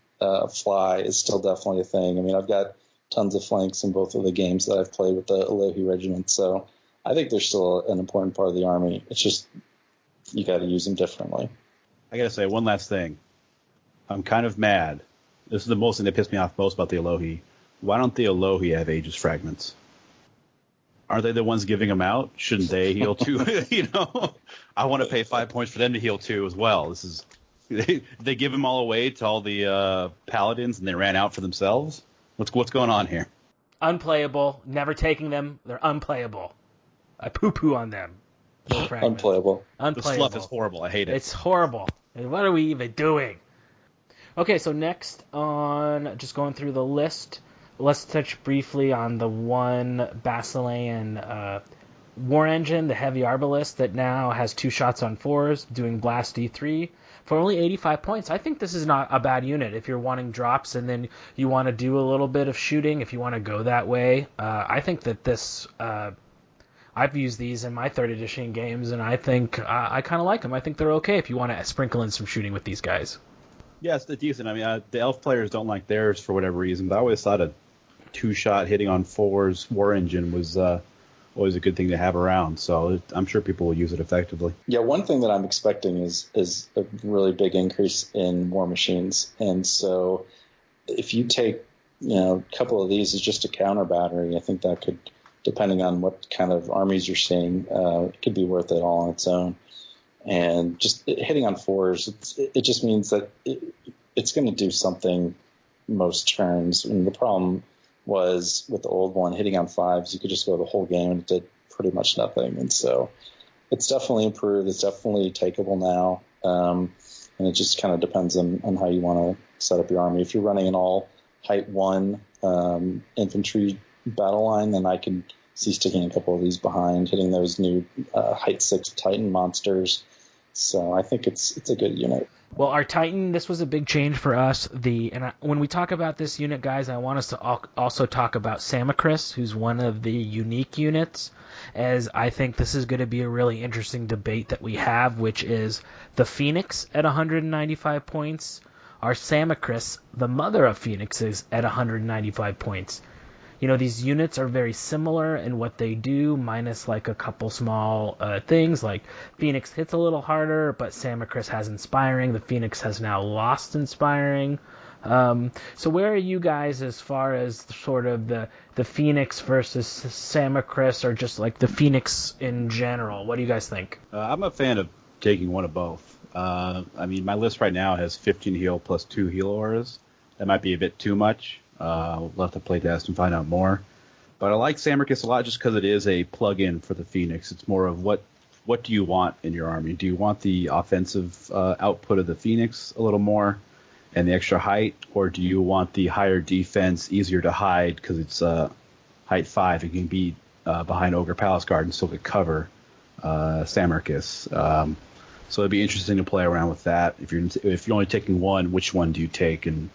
Fly is still definitely a thing. I mean, I've got tons of flanks in both of the games that I've played with the Alohi regiment. So I think they're still an important part of the army. It's just you got to use them differently. I got to say one last thing. I'm kind of mad. This is the most thing that pissed me off most about the Alohi. Why don't the Alohi have Aegis fragments? Are they the ones giving them out? Shouldn't they heal too? I want to pay 5 points for them to heal too as well. They give them all away to all the paladins and they ran out for themselves. What's going on here? Unplayable. Never taking them. They're unplayable. I poo-poo on them. Unplayable. The fluff is horrible. I hate it. It's horrible. And what are we even doing? Okay, so next on, just going through the list, let's touch briefly on the one Basilean war engine, the heavy arbalist, that now has 2 shots on 4s, doing blast D3 for only 85 points. I think this is not a bad unit if you're wanting drops and then you want to do a little bit of shooting, if you want to go that way. I think that this... I've used these in my 3rd edition games, and I think I kind of like them. I think they're okay if you want to sprinkle in some shooting with these guys. Yeah, it's decent. I mean, the elf players don't like theirs for whatever reason, but I always thought a 2-shot hitting on 4s war engine was always a good thing to have around. So I'm sure people will use it effectively. Yeah, one thing that I'm expecting is a really big increase in war machines. And so if you take a couple of these as just a counter battery, I think that could, depending on what kind of armies you're seeing, it could be worth it all on its own. And just hitting on 4s, it just means that it's going to do something most turns. And the problem was with the old one, hitting on 5s, you could just go the whole game and it did pretty much nothing. And so it's definitely improved. It's definitely takeable now. And it just kind of depends on how you want to set up your army. If you're running an all height 1 infantry battle line, then I can see sticking a couple of these behind, hitting those new height 6 Titan monsters. So I think it's a good unit. Well, our Titan, this was a big change for us. When we talk about this unit, guys, I want us to also talk about Samacris, who's one of the unique units, as I think this is going to be a really interesting debate that we have, which is the Phoenix at 195 points, our Samacris, the mother of Phoenixes, at 195 points. These units are very similar in what they do, minus like a couple small things. Like Phoenix hits a little harder, but Samacris has Inspiring. The Phoenix has now lost Inspiring. So where are you guys as far as sort of the Phoenix versus Samacris, or just like the Phoenix in general? What do you guys think? I'm a fan of taking one of both. I mean, my list right now has 15 heal plus 2 heal auras. That might be a bit too much. We'll have to play test and find out more. But I like Samacris a lot just because it is a plug-in for the Phoenix. It's more of what do you want in your army? Do you want the offensive output of the Phoenix a little more and the extra height, or do you want the higher defense, easier to hide because it's height 5? It can be behind Ogre Palace Guard and still get cover Samacris. So it'd be interesting to play around with that. If you're only taking one, which one do you take and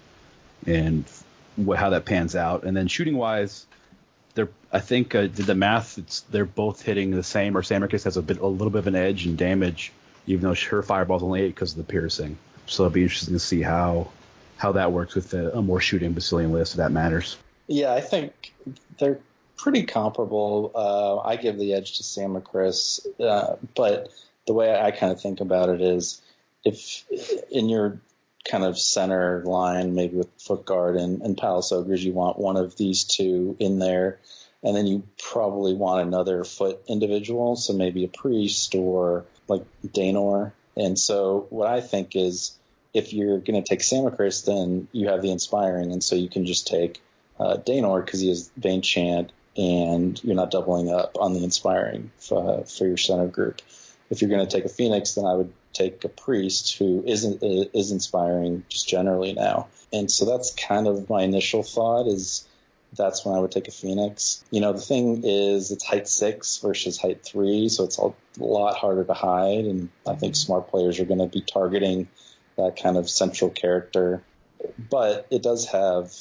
how that pans out? And then shooting wise, I think did the math. They're both hitting the same, or Samarkis has a little bit of an edge in damage, even though her fireball's only 8 because of the piercing. So it'll be interesting to see how that works with a more shooting Basilian list, if that matters. Yeah, I think they're pretty comparable. I give the edge to Samarkis, but the way I kind of think about it is, if in your kind of center line, maybe with Foot Guard and Palace Ogres, you want one of these two in there, and then you probably want another foot individual, so maybe a priest or like Daenor. And so what I think is, if you're going to take Samarkis, then you have the Inspiring, and so you can just take Daenor because he has Vein Chant, and you're not doubling up on the Inspiring for your center group. If you're going to take a Phoenix, then I would take a priest who is Inspiring just generally now. And so that's kind of my initial thought, is that's when I would take a Phoenix. The thing is, it's height 6 versus height 3, so it's a lot harder to hide, and I think smart players are going to be targeting that kind of central character. But it does have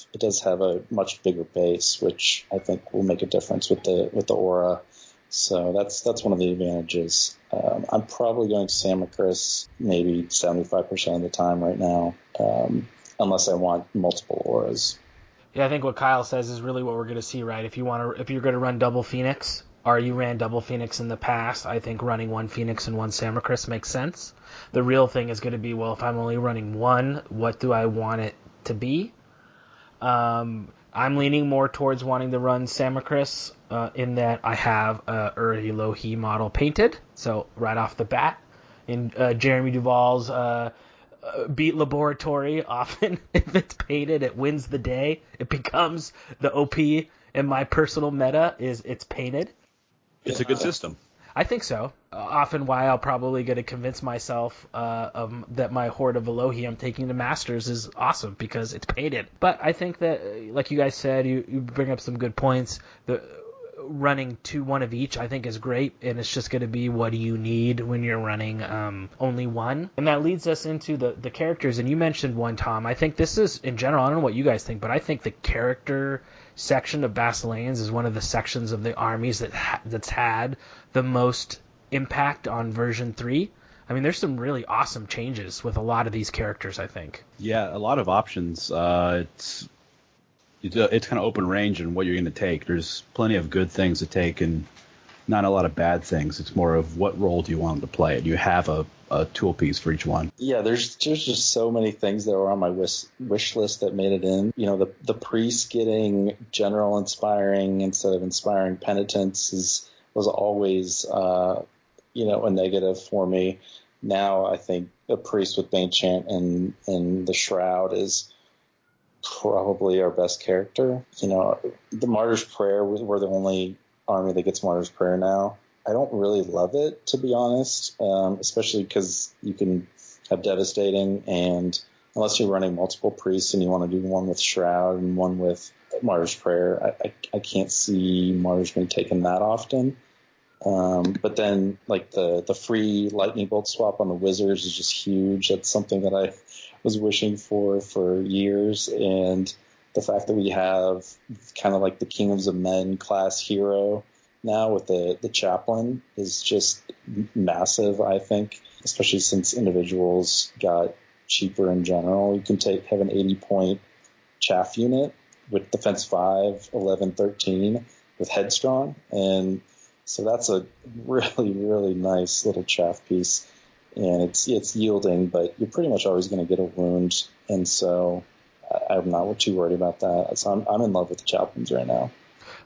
a much bigger base, which I think will make a difference with the aura. So that's one of the advantages. I'm probably going Samarkis maybe 75% of the time right now, unless I want multiple auras. Yeah, I think what Kyle says is really what we're going to see, right? If you're going to run double Phoenix, or you ran double Phoenix in the past, I think running one Phoenix and one Samarkis makes sense. The real thing is going to be, well, if I'm only running one, what do I want it to be? I'm leaning more towards wanting to run Samarkis in that I have Uri Lohi model painted, so right off the bat. In Jeremy Duvall's Beat Laboratory, often if it's painted, it wins the day. It becomes the OP in my personal meta is it's painted. It's a good system. I think so. Often why I'll probably get to convince myself that my Horde of Elohi I'm taking to Masters is awesome because it's painted. But I think that, like you guys said, you bring up some good points. The running one of each I think is great, and it's just going to be what do you need when you're running only one. And that leads us into the characters, and you mentioned one, Tom. I think this is, in general, I don't know what you guys think, but I think the character section of Basileens is one of the sections of the armies that's had the most impact on version 3. I mean, there's some really awesome changes with a lot of these characters, I think. Yeah, a lot of options. It's kind of open range in what you're going to take. There's plenty of good things to take and not a lot of bad things. It's more of what role do you want them to play. And you have a tool piece for each one. Yeah, there's just so many things that were on my wish list that made it in. The priest getting general Inspiring instead of Inspiring Penitence was always a negative for me. Now I think a priest with Bane Chant and the Shroud is probably our best character. The Martyr's Prayer, we're the only army that gets Martyr's Prayer now. I don't really love it, to be honest, especially because you can have Devastating, and unless you're running multiple priests and you want to do one with Shroud and one with Martyr's Prayer, I can't see Martyr's being taken that often. But then, like, the free Lightning Bolt swap on the Wizards is just huge. That's something that I was wishing for years, and the fact that we have kind of like the Kingdoms of Men class hero now with the chaplain is just massive, I think, especially since individuals got cheaper in general. You can have an 80-point chaff unit with defense 5, 11, 13 with Headstrong, and so that's a really, really nice little chaff piece. And it's yielding, but you're pretty much always going to get a wound, and so I'm not too worried about that. So I'm in love with the chaplains right now.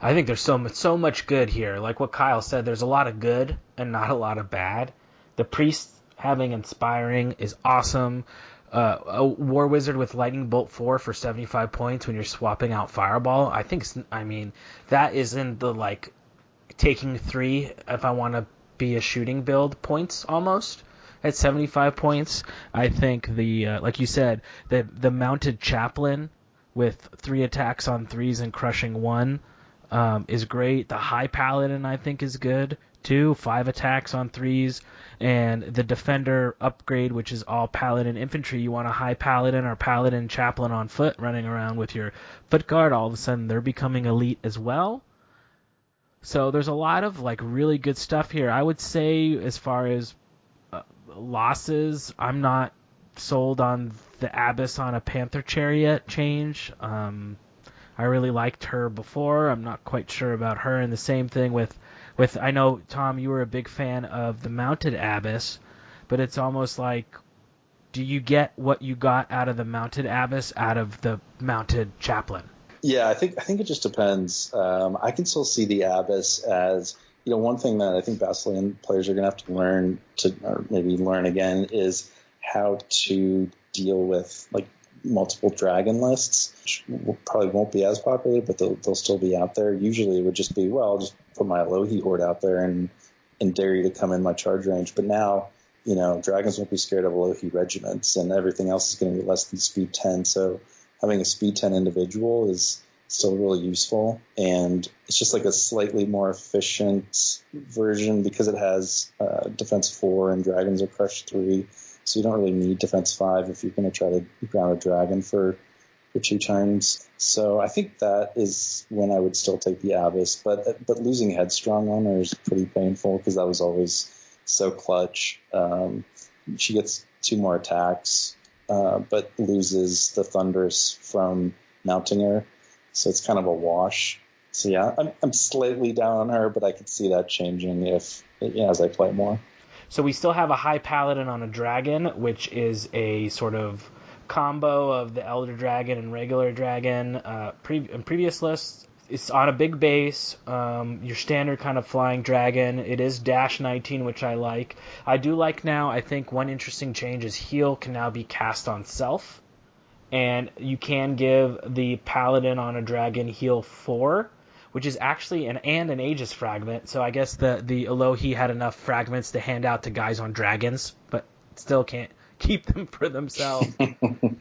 I think there's so much good here. Like what Kyle said, there's a lot of good and not a lot of bad. The priest having Inspiring is awesome. A War Wizard with Lightning Bolt 4 for 75 points when you're swapping out Fireball. That is in the, like, taking 3 if I want to be a shooting build points almost. At 75 points, I think like you said, the mounted chaplain with 3 attacks on 3s and crushing 1 is great. The high paladin I think is good too, 5 attacks on 3s, and the defender upgrade, which is all paladin infantry. You want a high paladin or paladin chaplain on foot running around with your foot guard. All of a sudden they're becoming elite as well. So there's a lot of like really good stuff here. I would say as far as losses, I'm not sold on the Abyss on a Panther Chariot change. I really liked her before. I'm not quite sure about her. And the same thing with I know, Tom, you were a big fan of the Mounted Abyss, but it's almost like, do you get what you got out of the Mounted Abyss out of the Mounted Chaplain? Yeah, I think it just depends. I can still see the Abyss as, one thing that I think Basilean players are going to have to learn or maybe learn again, is how to deal with like multiple dragon lists, which probably won't be as popular, but they'll still be out there. Usually it would just be, well, I'll just put my Alohi horde out there and dare you to come in my charge range. But now, dragons won't be scared of Alohi regiments, and everything else is going to be less than speed 10. So having a speed 10 individual is still really useful, and it's just like a slightly more efficient version because it has defense 4 and dragons are crush 3. So you don't really need defense 5 if you're going to try to ground a dragon for 2 turns. So I think that is when I would still take the Abyss. But losing Headstrong on her is pretty painful because that was always so clutch. She gets 2 more attacks, but loses the Thunderous from mounting her. So it's kind of a wash. So yeah, I'm slightly down on her, but I could see that changing as I play more. So we still have a High Paladin on a dragon, which is a sort of combo of the Elder Dragon and regular dragon. In previous lists, it's on a big base, your standard kind of flying dragon. It is dash 19, which I like. I do like now, I think one interesting change is heal can now be cast on self. And you can give the Paladin on a dragon heal 4, which is actually an Aegis fragment. So I guess the Alohi had enough fragments to hand out to guys on dragons, but still can't keep them for themselves.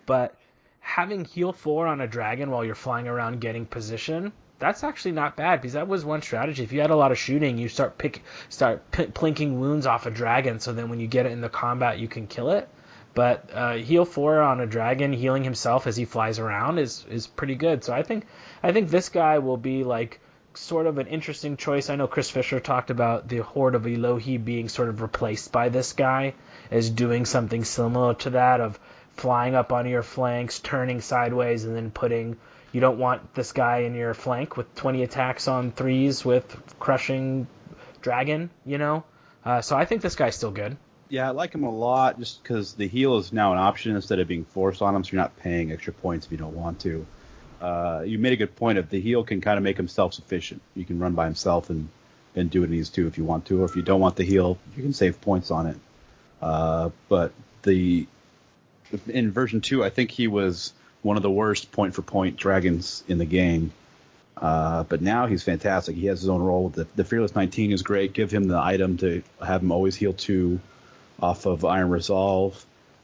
But having heal 4 on a dragon while you're flying around getting position, that's actually not bad, because that was one strategy. If you had a lot of shooting, you start plinking wounds off a dragon, so then when you get it in the combat, you can kill it. But heal 4 on a dragon, healing himself as he flies around, is pretty good. So I think this guy will be like sort of an interesting choice. I know Chris Fisher talked about the Horde of Elohi being sort of replaced by this guy as doing something similar to that, of flying up on your flanks, turning sideways, and then putting... You don't want this guy in your flank with 20 attacks on 3s with crushing dragon, So I think this guy's still good. Yeah, I like him a lot just because the heal is now an option instead of being forced on him, so you're not paying extra points if you don't want to. You made a good point of the heal can kind of make him self-sufficient. You can run by himself and do what he needs to if you want to, or if you don't want the heal, you can save points on it. But in version 2, I think he was one of the worst point-for-point dragons in the game. But now he's fantastic. He has his own role. The Fearless 19 is great. Give him the item to have him always heal 2 off of Iron Resolve.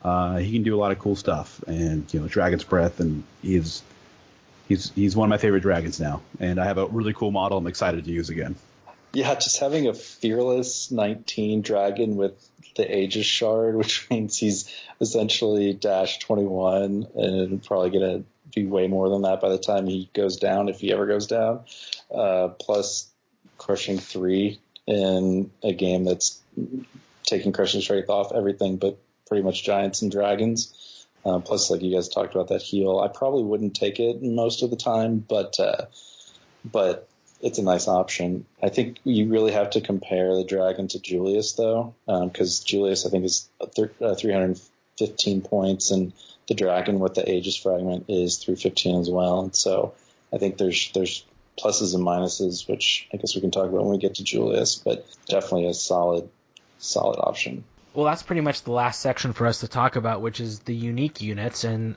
He can do a lot of cool stuff. And, Dragon's Breath, and he's one of my favorite dragons now. And I have a really cool model I'm excited to use again. Yeah, just having a Fearless 19 dragon with the Aegis Shard, which means he's essentially dash 21 and probably going to be way more than that by the time he goes down, if he ever goes down, plus crushing 3 in a game that's taking crushing strength off everything but pretty much giants and dragons. Plus, like you guys talked about, that heal. I probably wouldn't take it most of the time, but it's a nice option. I think you really have to compare the dragon to Julius, though, because Julius, I think, is 315 points, and the dragon with the Aegis fragment is 315 as well. And so I think there's pluses and minuses, which I guess we can talk about when we get to Julius, but definitely a solid option. Well, that's pretty much the last section for us to talk about, which is the unique units. And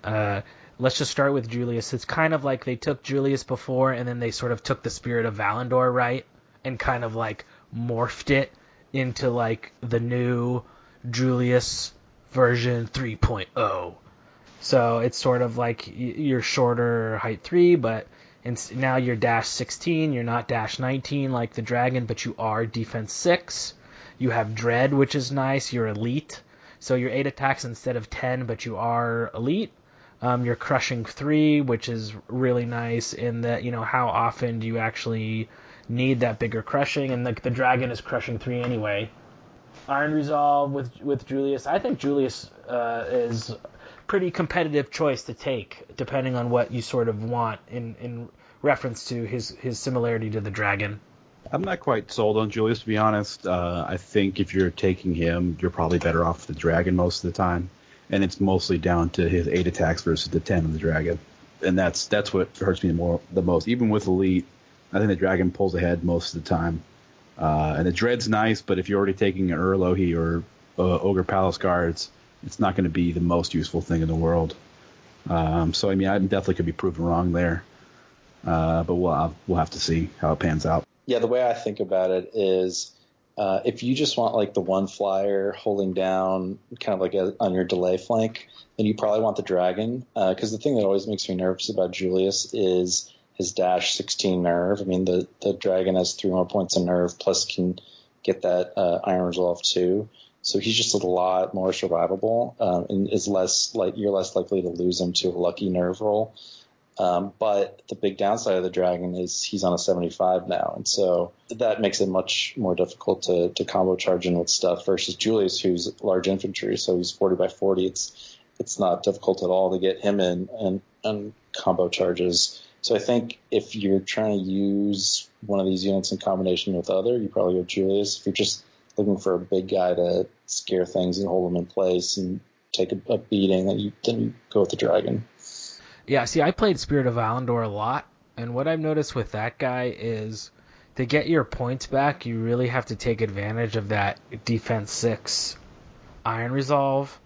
let's just start with Julius. It's kind of like they took Julius before, and then they sort of took the Spirit of Valandor, right, and kind of like morphed it into like the new Julius version 3.0. So it's sort of like you're shorter height 3, but now you're dash 16. You're not dash 19 like the dragon, but you are defense 6. You have Dread, which is nice. You're elite. So you're 8 attacks instead of 10, but you are elite. You're crushing 3, which is really nice in that, how often do you actually need that bigger crushing, and the dragon is crushing 3 anyway. Iron Resolve with Julius. I think Julius is pretty competitive choice to take, depending on what you sort of want in reference to his similarity to the dragon. I'm not quite sold on Julius, to be honest. I think if you're taking him, you're probably better off with the dragon most of the time, and it's mostly down to his 8 attacks versus the 10 of the dragon, and that's what hurts me the most. Even with Elite, I think the dragon pulls ahead most of the time, and the Dread's nice, but if you're already taking an Urlohi or Ogre Palace Guards, it's not going to be the most useful thing in the world. So I mean, I definitely could be proven wrong there, but we'll have to see how it pans out. Yeah, the way I think about it is if you just want like the one flyer holding down kind of like on your delay flank, then you probably want the dragon. Because the thing that always makes me nervous about Julius is his dash 16 nerve. I mean, the dragon has 3 more points of nerve plus can get that Iron Resolve too. So he's just a lot more survivable and is you're less likely to lose him to a lucky nerve roll. But the big downside of the dragon is he's on a 75 now, and so that makes it much more difficult to combo charge in with stuff versus Julius, who's large infantry, so he's 40 by 40. It's not difficult at all to get him in and combo charges. So I think if you're trying to use one of these units in combination with other, you probably go Julius. If you're just looking for a big guy to scare things and hold them in place and take a beating, then you go with the dragon. Yeah, see, I played Spirit of Valandor a lot, and what I've noticed with that guy is to get your points back, you really have to take advantage of that Defense 6 Iron Resolve,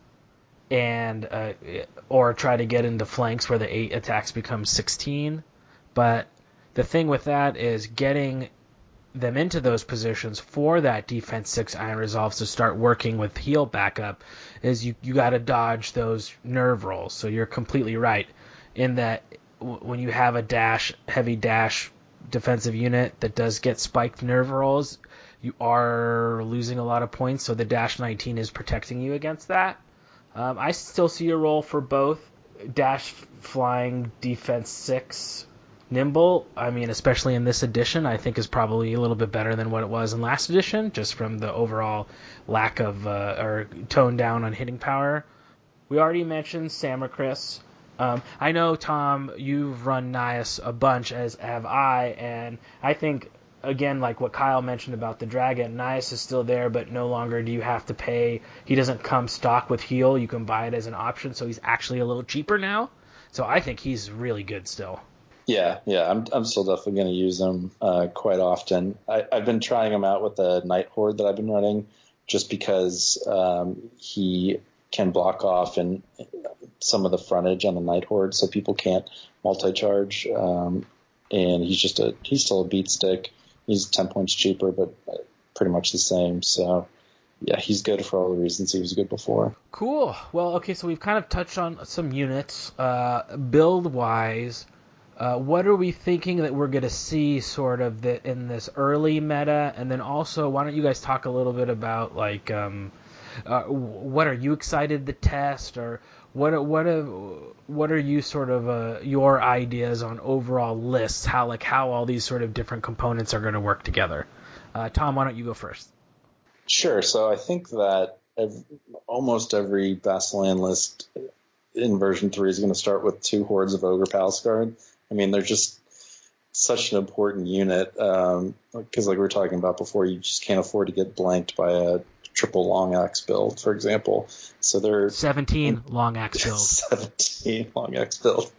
and or try to get into flanks where the 8 attacks become 16. But the thing with that is getting them into those positions for that Defense 6 Iron Resolves to start working with heal backup is you got to dodge those nerve rolls. So you're completely right in that when you have a heavy dash defensive unit that does get spiked nerve rolls, you are losing a lot of points, so the dash 19 is protecting you against that. I still see a role for both dash, flying, defense 6, nimble. I mean, especially in this edition, I think is probably a little bit better than what it was in last edition, just from the overall lack of or tone down on hitting power. We already mentioned Samachris. I know, Tom, you've run Nias a bunch, as have I, and I think, again, like what Kyle mentioned about the dragon, Nias is still there, but no longer do you have to pay. He doesn't come stock with heal. You can buy it as an option, so he's actually a little cheaper now. So I think he's really good still. Yeah, I'm still definitely going to use him quite often. I've been trying him out with the Night Horde that I've been running, just because he can block off and some of the frontage on the Night Horde, so people can't multi-charge. And he's still a beat stick. He's 10 points cheaper, but pretty much the same. So yeah, he's good for all the reasons he was good before. Cool. Well, okay, so we've kind of touched on some units. Build-wise, what are we thinking that we're going to see sort of in this early meta? And then also, why don't you guys talk a little bit about, like, what are you excited to test, or what are you sort of your ideas on overall lists, how all these sort of different components are going to work together? Tom, why don't you go first? Sure. So I think that almost every Basilean list in version 3 is going to start with 2 hordes of Ogre Palace Guard. I mean, they're just such an important unit because, like we were talking about before, you just can't afford to get blanked by a triple long axe build, for example. So they're 17 long axe build. 17 long axe build,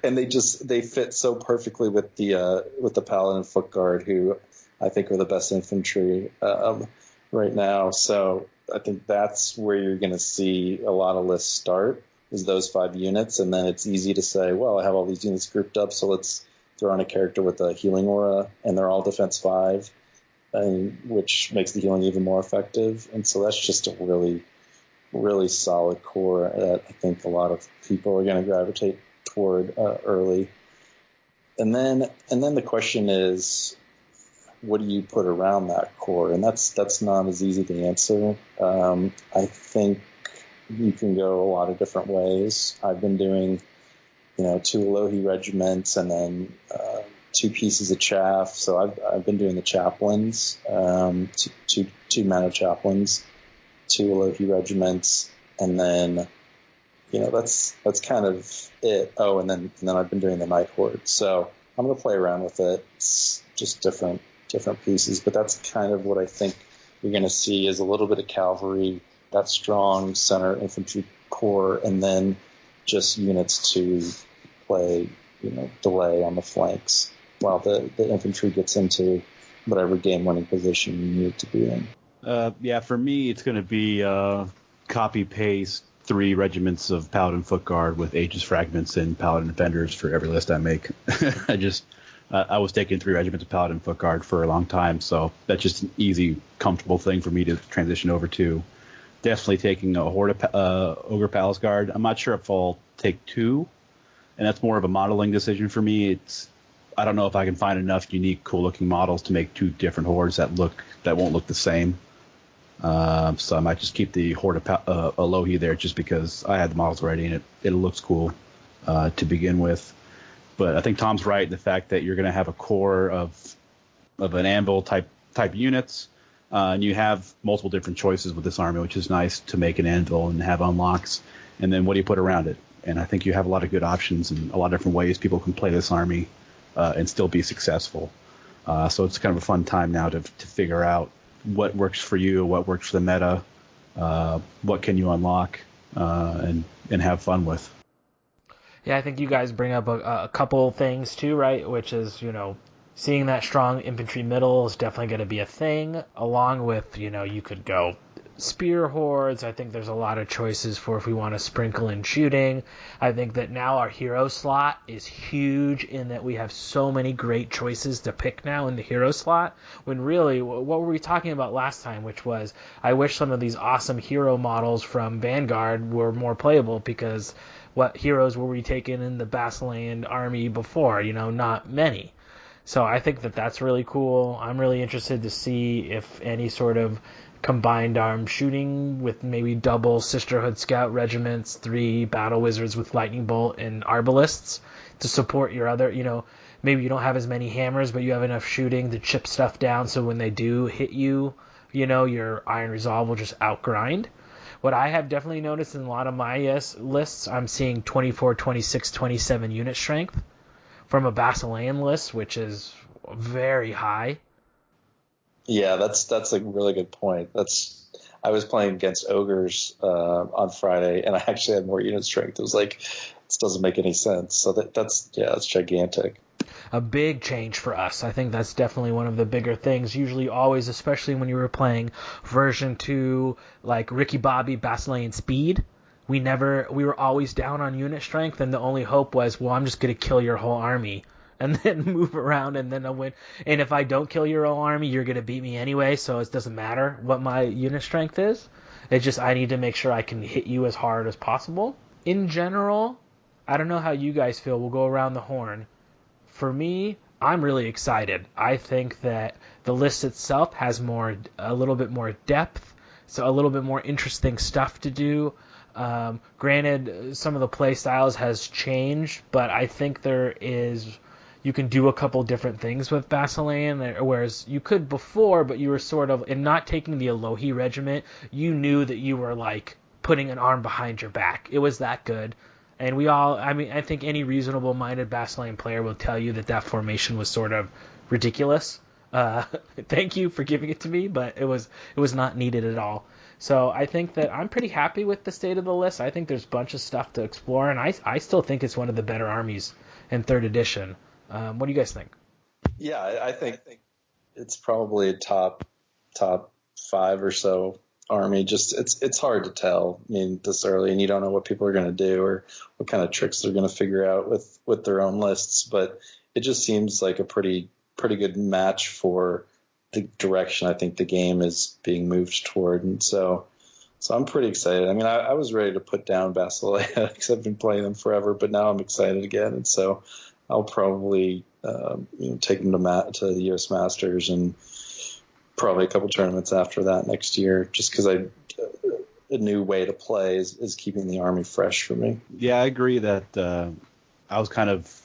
and they fit so perfectly with the Paladin Foot Guard, who I think are the best infantry right now. So I think that's where you're going to see a lot of lists start, is those 5 units, and then it's easy to say, well, I have all these units grouped up, so let's throw on a character with a healing aura, and they're all defense 5. Which makes the healing even more effective. And so that's just a really, really solid core that I think a lot of people are going to gravitate toward early. And then the question is, what do you put around that core? And that's not as easy to answer. I think you can go a lot of different ways. I've been doing, 2 Elohi regiments and then 2 pieces of chaff. So I've been doing the chaplains, two mana chaplains, 2 Alohi regiments, and then that's kind of it. Oh, and then I've been doing the Night Horde. So I'm gonna play around with it. It's just different pieces, but that's kind of what I think you're gonna see is a little bit of cavalry, that strong center infantry core, and then just units to play, delay on the flanks while the infantry gets into whatever game-winning position you need it to be in. Yeah, for me, it's going to be copy-paste 3 regiments of Paladin Foot Guard with Aegis Fragments and Paladin Defenders for every list I make. I was taking 3 regiments of Paladin Foot Guard for a long time, so that's just an easy, comfortable thing for me to transition over to. Definitely taking a Horde of Ogre Palace Guard. I'm not sure if I'll take 2, and that's more of a modeling decision for me. I don't know if I can find enough unique, cool-looking models to make 2 different hordes that won't look the same. So I might just keep the Horde of Alohi there just because I had the models already and it looks cool to begin with. But I think Tom's right in the fact that you're going to have a core of an anvil type units, and you have multiple different choices with this army, which is nice to make an anvil and have unlocks. And then what do you put around it? And I think you have a lot of good options and a lot of different ways people can play this army and still be successful. So it's kind of a fun time now to figure out what works for you, what works for the meta, what can you unlock, and have fun with. Yeah, I think you guys bring up a couple things too, right? Which is, seeing that strong infantry middle is definitely going to be a thing, along with, you could go spear hordes. I think there's a lot of choices for if we want to sprinkle in shooting. I think that now our hero slot is huge in that we have so many great choices to pick now in the hero slot, when really, what were we talking about last time, which was, I wish some of these awesome hero models from Vanguard were more playable, because what heroes were we taking in the Basilean army before? Not many. So I think that that's really cool. I'm really interested to see if any sort of combined arm shooting with maybe double Sisterhood Scout regiments, 3 Battle Wizards with Lightning Bolt and Arbalists to support your other, maybe you don't have as many hammers, but you have enough shooting to chip stuff down so when they do hit you, your Iron Resolve will just outgrind. What I have definitely noticed in a lot of my lists, I'm seeing 24, 26, 27 unit strength from a Basilean list, which is very high. Yeah, that's a really good point. I was playing against ogres on Friday, and I actually had more unit strength. It was like, this doesn't make any sense. So that's gigantic. A big change for us. I think that's definitely one of the bigger things. Usually always, especially when you were playing version 2, like Ricky Bobby Basilean Speed, we were always down on unit strength, and the only hope was, well, I'm just going to kill your whole army and then move around and then I'll win. And if I don't kill your whole army, you're going to beat me anyway, so it doesn't matter what my unit strength is. It's just I need to make sure I can hit you as hard as possible. In general, I don't know how you guys feel. We'll go around the horn. For me, I'm really excited. I think that the list itself has a little bit more depth, so a little bit more interesting stuff to do. Granted, some of the play styles has changed, but I think you can do a couple different things with Basilean, whereas you could before, but you were sort of, in not taking the Alohi regiment, you knew that you were like putting an arm behind your back. It was that good. And I think any reasonable-minded Basilean player will tell you that formation was sort of ridiculous. Thank you for giving it to me, but it was not needed at all. So I think that I'm pretty happy with the state of the list. I think there's a bunch of stuff to explore, and I still think it's one of the better armies in 3rd edition. What do you guys think? Yeah, I think it's probably a top 5 or so army. Just it's hard to tell. I mean, this early, and you don't know what people are going to do or what kind of tricks they're going to figure out with their own lists. But it just seems like a pretty good match for the direction I think the game is being moved toward. And so I'm pretty excited. I mean, I was ready to put down Basileia because I've been playing them forever, but now I'm excited again. And so I'll probably take them to the U.S. Masters and probably a couple tournaments after that next year, just because a new way to play is keeping the army fresh for me. Yeah, I agree that I was kind of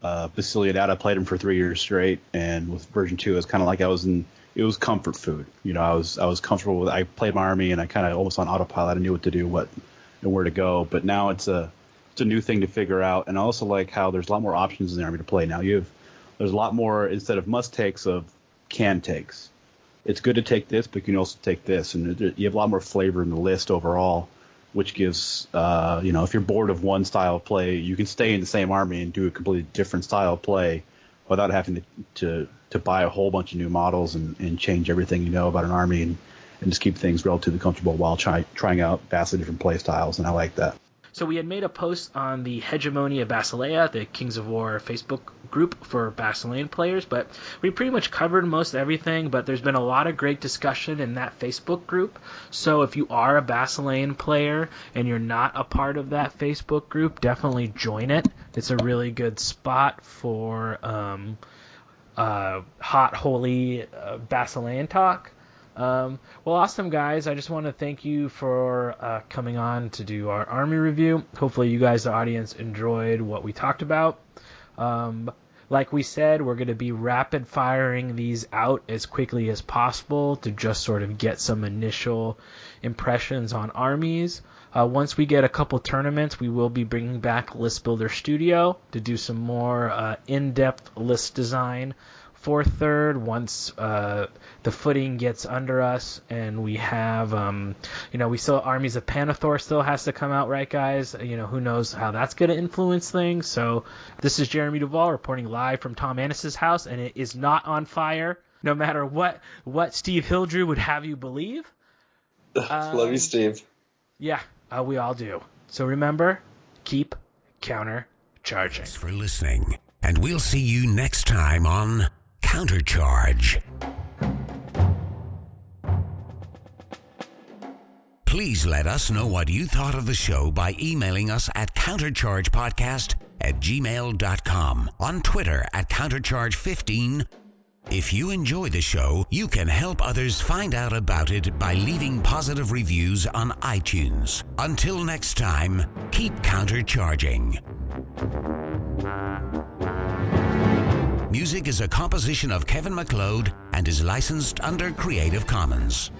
Basilian out. I played him for 3 years straight, and with version 2, it's kind of like it was comfort food. I was comfortable with. I played my army, and I kind of almost on autopilot. I knew what to do, and where to go. But now it's a new thing to figure out, and I also like how there's a lot more options in the army to play now. There's a lot more, instead of must takes, of can takes. It's good to take this, but you can also take this, and you have a lot more flavor in the list overall, which gives, if you're bored of one style of play, you can stay in the same army and do a completely different style of play without having to buy a whole bunch of new models and change everything you know about an army and just keep things relatively comfortable while trying out vastly different play styles, and I like that. So we had made a post on the Hegemony of Basilea, the Kings of War Facebook group for Basilean players, but we pretty much covered most everything, but there's been a lot of great discussion in that Facebook group. So if you are a Basilean player and you're not a part of that Facebook group, definitely join it. It's a really good spot for hot, holy Basilean talk. Well, awesome, guys. I just want to thank you for coming on to do our army review. Hopefully you guys, the audience, enjoyed what we talked about. Like we said, we're going to be rapid firing these out as quickly as possible to just sort of get some initial impressions on armies. Once we get a couple tournaments, we will be bringing back List Builder Studio to do some more in-depth list design for third, once the footing gets under us and we have, we still, Armies of Panathor still has to come out, right, guys? Who knows how that's going to influence things. So this is Jeremy Duvall reporting live from Tom Annis's house, and it is not on fire, no matter what Steve Hildrew would have you believe. Love you, Steve. Yeah, we all do. So remember, keep counter-charging. Thanks for listening, and we'll see you next time on Countercharge. Please let us know what you thought of the show by emailing us at counterchargepodcast@gmail.com, on Twitter at countercharge15. If you enjoy the show, you can help others find out about it by leaving positive reviews on iTunes. Until next time, keep countercharging. Music is a composition of Kevin MacLeod and is licensed under Creative Commons.